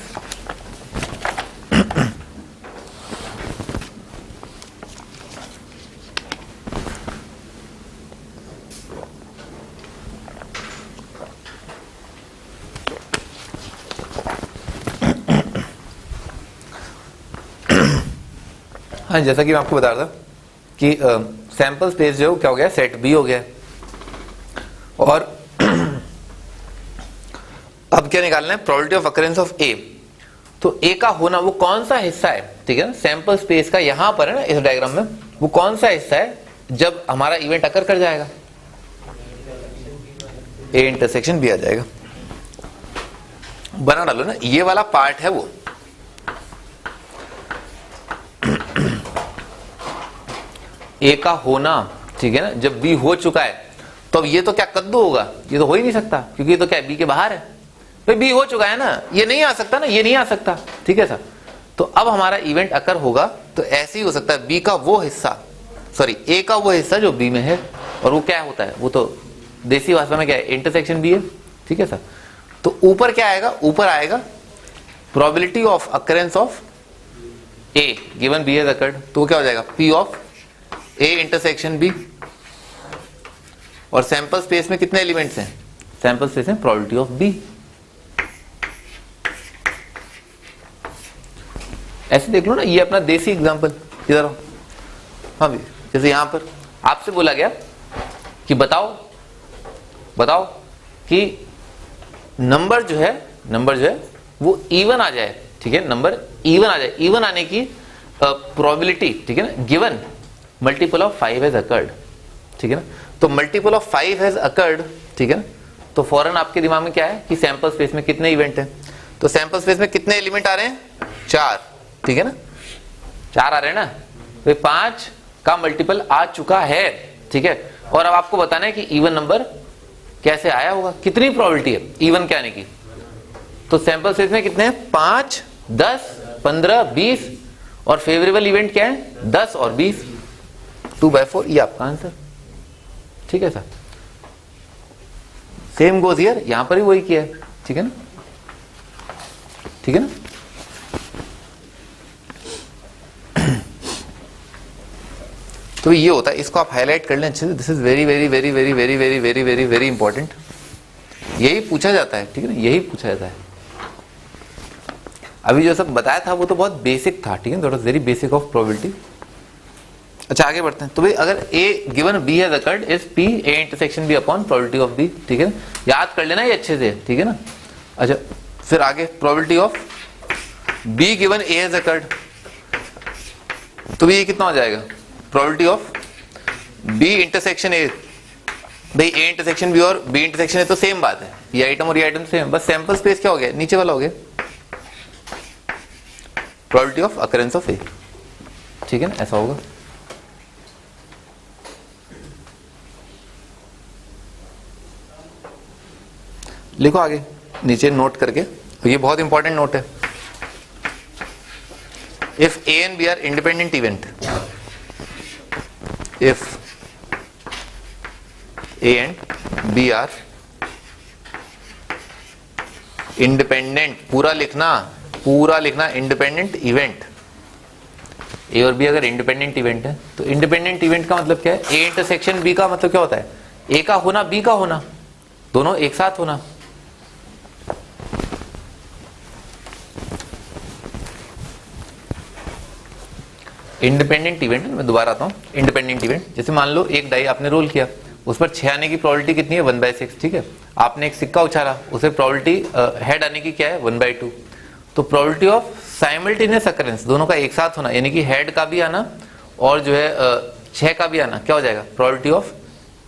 हाँ, जैसा कि मैं आपको बता रहा था कि सैंपल स्पेस जो क्या हो गया, सेट बी हो गया। और अब क्या निकालना है, प्रोबेबिलिटी ऑफ अकरेंस ऑफ ए। तो ए का होना वो कौन सा हिस्सा है, ठीक है ना, सैंपल स्पेस का यहां पर है ना, इस डायग्राम में वो कौन सा हिस्सा है जब हमारा इवेंट अकर कर जाएगा, ए इंटरसेक्शन बी आ जाएगा। बना डालो ना, ये वाला पार्ट है वो, ए का होना, ठीक है ना, जब बी हो चुका है तो अब ये तो क्या कद्दू होगा, ये तो हो ही नहीं सकता क्योंकि ये तो क्या बी के बाहर है, तो बी हो चुका है ना, ये नहीं आ सकता ना, ये नहीं आ सकता, ठीक है सर। तो अब हमारा इवेंट अकर होगा तो ऐसे ही हो सकता है, बी का वो हिस्सा, सॉरी ए का वो हिस्सा जो बी में है, और वो क्या होता है, वो तो देसी भाषा में क्या है, इंटरसेक्शन बी है, ठीक है सर। तो ऊपर क्या आएगा, ऊपर आएगा probability of occurrence of A given B has occurred, तो क्या हो जाएगा, P of A intersection B. और सैंपल स्पेस में कितने एलिमेंट्स हैं, सैंपल स्पेस में प्रोबेबिलिटी ऑफ बी। ऐसे देख लो ना, ये अपना देसी एग्जांपल, इधर आओ। हाँ भी, जैसे यहां पर आपसे बोला गया कि बताओ कि नंबर जो है वो इवन आ जाए, ठीक है, नंबर इवन आ जाए, इवन आने की प्रोबेबिलिटी, ठीक है ना, given multiple of 5 has occurred, ठीक है ना। तो मल्टीपल ऑफ 5 हैज अकर्ड, ठीक है ना, तो फौरन आपके दिमाग में क्या है कि सैंपल स्पेस में कितने इवेंट हैं, तो सैंपल स्पेस में कितने एलिमेंट आ रहे हैं, 4, ठीक है ना, 4 आ रहे हैं ना, तो 5 का मल्टीपल आ चुका है, ठीक है। और अब आपको बताना है कि इवन नंबर कैसे आया होगा, कितनी प्रोबेबिलिटी है इवन के आने की। तो सैंपल स्पेस में कितने हैं, 5, 10, 15, 20, और फेवरेबल इवेंट क्या है, 10 और 20, 2/4, ये आपका आंसर, ठीक है सर। सेम गोज हियर, यहां पर भी वही किया है, ठीक है ना, ठीक है ना। तो ये होता है, इसको आप हाईलाइट कर लें अच्छे से, this is very very very very very very very very very important. यही पूछा जाता है, ठीक है ना, यही पूछा जाता है। अभी जो सब बताया था वो तो बहुत बेसिक था, ठीक है, that was very basic of probability. अच्छा, आगे बढ़ते हैं। तो भाई अगर A given B has occurred is P A intersection B upon probability of B, ठीक है, याद कर लेना ये अच्छे से, ठीक है ना। अच्छा, फिर आगे probability of B given A has occurred, तो ये कितना हो जाएगा, probability of B intersection A, भाई ए इंटरसेक्शन बी और बी इंटरसेक्शन ए तो सेम बात है, ये आइटम और ये आइटम सेम, बस सैंपल स्पेस क्या हो गया, नीचे वाला हो गया, probability of occurrence of A, ठीक है ना, ऐसा होगा। लिखो आगे नीचे नोट करके, ये बहुत इंपॉर्टेंट नोट है। If A and B are independent event, if A and B are independent, पूरा लिखना इंडिपेंडेंट इवेंट, ए और बी अगर इंडिपेंडेंट इवेंट है तो इंडिपेंडेंट इवेंट का मतलब क्या है, ए इंटरसेक्शन बी का मतलब क्या होता है, ए का होना बी का होना, दोनों एक साथ होना। इंडिपेंडेंट इवेंट, मैं दोबारा आता हूं, इंडिपेंडेंट इवेंट, जैसे मान लो एक डाई आपने रोल किया, उस पर 6 आने की प्रोबेबिलिटी कितनी है, 1/6, ठीक है। आपने एक सिक्का उछाला, उसे प्रोबेबिलिटी हेड आने की क्या है, 1/2। तो प्रोबेबिलिटी ऑफ साइमल्टेनियस अकरेंस, दोनों का एक साथ होना, यानी कि हेड का भी आना और जो है 6 का भी आना, क्या हो जाएगा, probability of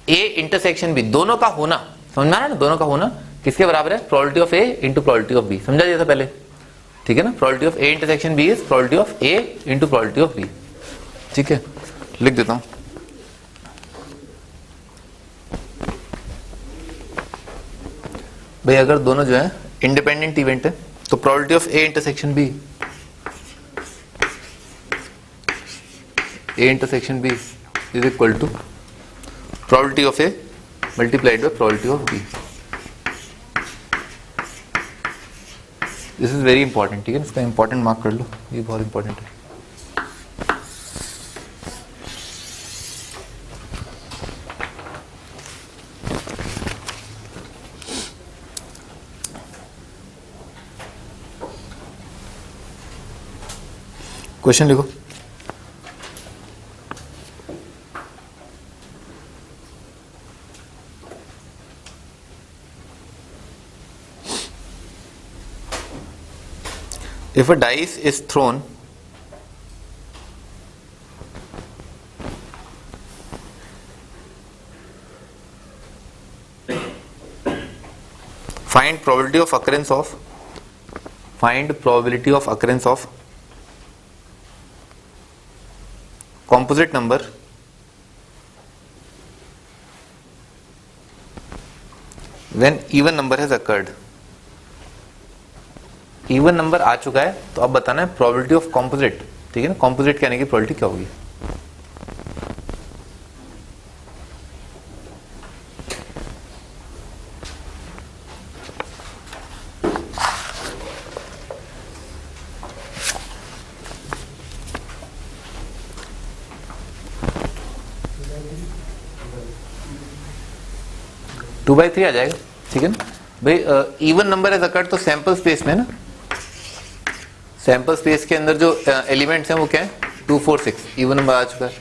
A intersection B, दोनों का होना, समझ में आ रहा है ना, दोनों का होना किसके बराबर है, probability of A into probability of B, समझा दिया था पहले, ठीक है ना। Probability of A intersection B is probability of A into probability of B, ठीक है, लिख देता हूं। भाई अगर दोनों जो है इंडिपेंडेंट इवेंट है तो probability of A intersection B is equal to probability of A multiplied by probability of B. This is very important, ठीक है, इसका इंपॉर्टेंट मार्क कर लो, ये बहुत इंपॉर्टेंट है। क्वेश्चन लिखो। If a dice is thrown find probability of occurrence of composite number when even number has occurred। Even number आ चुका है तो अब बताना है प्रोबेबिलिटी ऑफ कॉम्पोजिट, ठीक है ना, कॉम्पोजिट कहने की प्रोबेबिलिटी क्या होगी। टू बाई थ्री आ जाएगा, ठीक है ना भाई। इवन नंबर है अकर्ड तो सैंपल स्पेस में ना, सैंपल स्पेस के अंदर जो एलिमेंट्स हैं वो क्या है 2 4 6, इवन नंबर आ चुका है।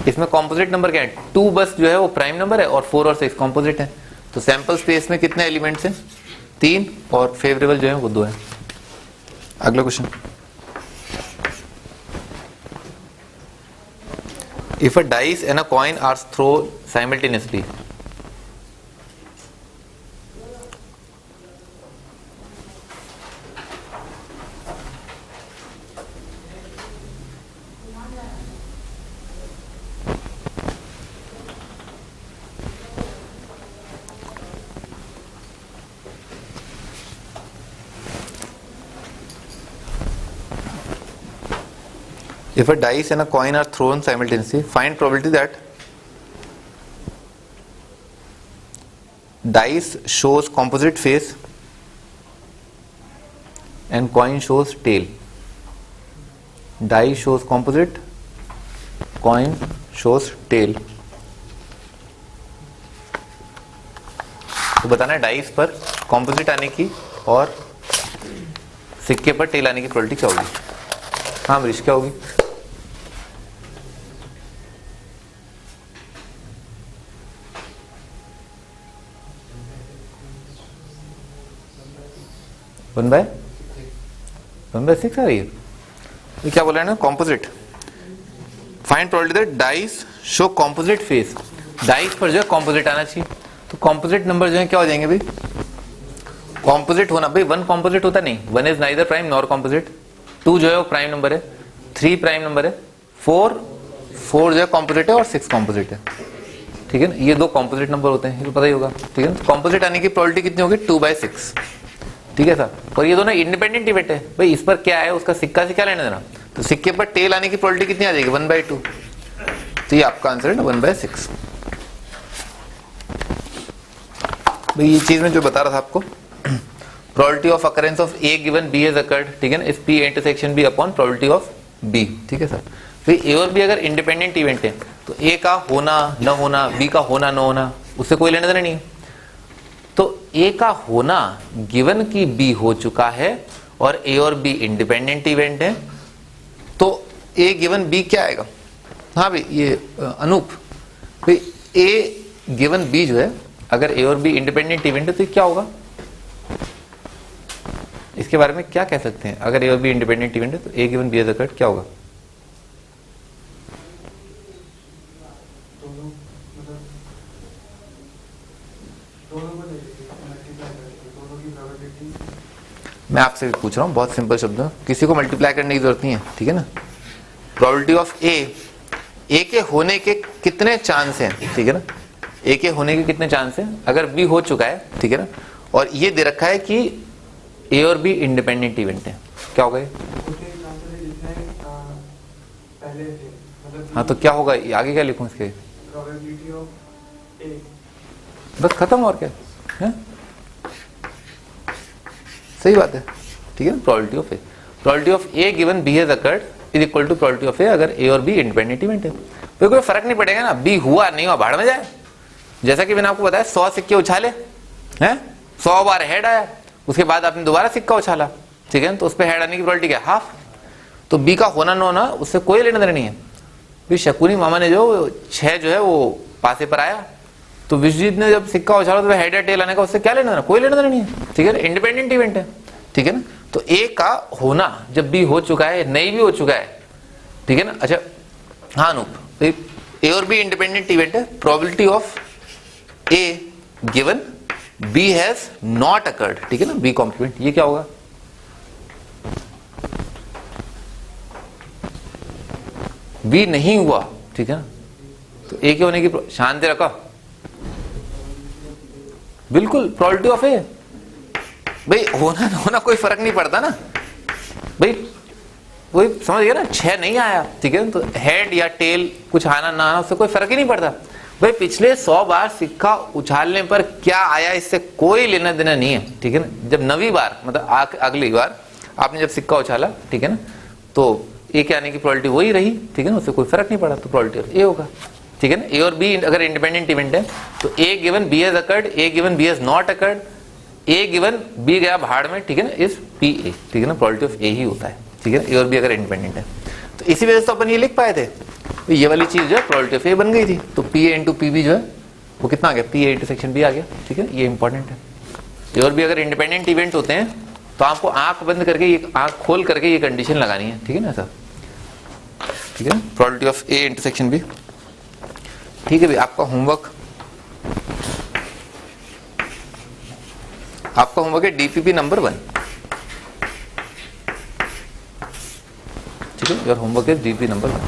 इसमें कॉम्पोजिट नंबर क्या है 2 बस जो है वो प्राइम नंबर है और 4 और 6 कॉम्पोजिट है। तो सैंपल स्पेस में कितने एलिमेंट्स हैं 3 और फेवरेबल जो है वो 2 है। अगला question, if a dice and a coin are thrown simultaneously if a dice and a coin are thrown simultaneously find probability that dice shows composite face and coin shows tail। dice shows composite, coin shows tail। तो बताना है dice पर composite आने की और सिक्के पर tell आने की प्रोबेबिलिटी क्या होगी। हाँ मरीश क्या होगी। वन बाय 6 आ रही है। ये क्या बोला है ना composite. Find probability that dice show composite face, dice पर जो है कॉम्पोजिट आना चाहिए। तो कॉम्पोजिट नंबर जो है क्या हो जाएंगे भाई, कॉम्पोजिट होना भाई 1 कॉम्पोजिट होता नहीं, 1 is neither prime nor composite, 2 जो है वो प्राइम नंबर है, 3 प्राइम नंबर है, 4 जो है कॉम्पोजिट है और 6 कॉम्पोजिट है, ठीक है ना। ये 2 कॉम्पोजिट नंबर होते हैं, ये तो पता ही होगा, ठीक है ना। कॉम्पोजिट आने की प्रोबेबिलिटी कितनी होगी 2/6, ठीक है सर। और ये दोनों इंडिपेंडेंट इवेंट है भाई, इस पर क्या है उसका सिक्का से क्या लेना देना। तो सिक्के पर टेल आने की प्रोबेबिलिटी कितनी आ जाएगी 1/2। तो ये आपका आंसर है ना 1/6। भाई ये चीज में जो बता रहा था आपको, probability of occurrence of A given B has occurred, ठीक है ना, इस P intersection B upon probability of B, ठीक है सर। फिर ए और बी अगर इंडिपेंडेंट इवेंट है तो ए का होना न होना, बी का होना न होना, उससे कोई लेना देना नहीं है। तो ए का होना गिवन की बी हो चुका है और ए और बी इंडिपेंडेंट इवेंट है, तो ए गिवन बी क्या आएगा। हाँ भाई ये अनूप भाई, ए गिवन बी जो है अगर ए और बी इंडिपेंडेंट इवेंट है तो क्या होगा, इसके बारे में क्या कह सकते हैं। अगर ए और बी इंडिपेंडेंट इवेंट है तो A given B has occurred क्या होगा। मैं आपसे पूछ रहा हूं बहुत सिंपल शब्द में, किसी को मल्टीप्लाई करने की जरूरत नहीं है, ठीक है ना। प्रोबेबिलिटी ऑफ ए के होने के कितने चांस हैं, ठीक है ना, ए के होने के कितने चांस हैं अगर बी हो चुका है, ठीक है ना। और ये दे रखा है कि ए और बी इंडिपेंडेंट इवेंट है, क्या होगा ये। हाँ तो क्या होगा आगे क्या लिखूं इसके। Probability of A. बस खत्म, और क्या है? सही बात है, ठीक है ना। Probability of A, probability of A given B has occurred is equal to probability of A अगर ए और बी इंडिपेंडेंट इवेंट है। तो कोई फर्क नहीं पड़ेगा ना, बी हुआ नहीं हुआ भाड़ में जाए। जैसा कि मैंने आपको बताया 100 सिक्के उछाले हैं, 100 बार हेड आया, उसके बाद आपने दोबारा सिक्का उछाला, ठीक है, तो उस पर हेड आने की प्रोबेबिलिटी क्या, हाफ। तो बी का होना न होना उससे कोई लेना देना नहीं है। फिर शकुनी मामा ने जो 6 जो है वो पासे पर आया, तो विश्वजीत ने जब सिक्का उछाला तो हेड या टेल आने का उससे क्या लेना देना, कोई लेना देना नहीं है, ठीक है ना, इंडिपेंडेंट इवेंट है, ठीक है ना। तो ए का होना जब बी हो चुका है, नहीं भी हो चुका है, ठीक है ना। अच्छा हाँ अनूप, ए और बी इंडिपेंडेंट इवेंट है, probability of A given B has not occurred, ठीक है ना, बी कॉम्प्लीमेंट, ये क्या होगा, बी नहीं हुआ, ठीक है ना, तो ए के होने की शांति रखो, बिल्कुल प्रोबेबिलिटी ऑफ ए, भाई होना ना होना कोई फर्क नहीं पड़ता ना भाई, वही समझ गया ना, 6 नहीं आया, ठीक है, तो हेड या टेल कुछ आना ना आना उससे कोई फर्क ही नहीं पड़ता भाई। पिछले 100 बार सिक्का उछालने पर क्या आया इससे कोई लेना देना नहीं है, ठीक है ना। जब 9वीं बार मतलब अगली बार आपने जब सिक्का उछाला, ठीक है ना, तो ए के आने की प्रोबेबिलिटी वही रही, ठीक है ना, उससे कोई फर्क नहीं पड़ा, तो प्रोबेबिलिटी ए होगा, ठीक है ना। ए और बी अगर इंडिपेंडेंट इवेंट है तो A given B has occurred, A given B has not occurred, A given B गया भाड़ में, ठीक है ना, इज पी ए, ठीक है ना, प्रोबेबिलिटी ऑफ ए ही होता है, ठीक है ना, ए और बी अगर इंडिपेंडेंट है। तो इसी वजह से तो अपन ये लिख पाए थे, तो ये वाली चीज जो है प्रोबेबिलिटी ऑफ ए बन गई थी, तो P A into P B जो है वो कितना आ गया, पी ए इंटरसेक्शन बी आ गया, ठीक है, ये इंपॉर्टेंट है। ए और बी अगर इंडिपेंडेंट इवेंट होते हैं तो आपको आंख बंद करके, ये आंख खोल करके ये कंडीशन लगानी है, ठीक है ना सर, ठीक है, probability of A intersection B, ठीक है भाई। आपका होमवर्क है डीपीपी नंबर 1, ठीक है, your homework is DPP number 1।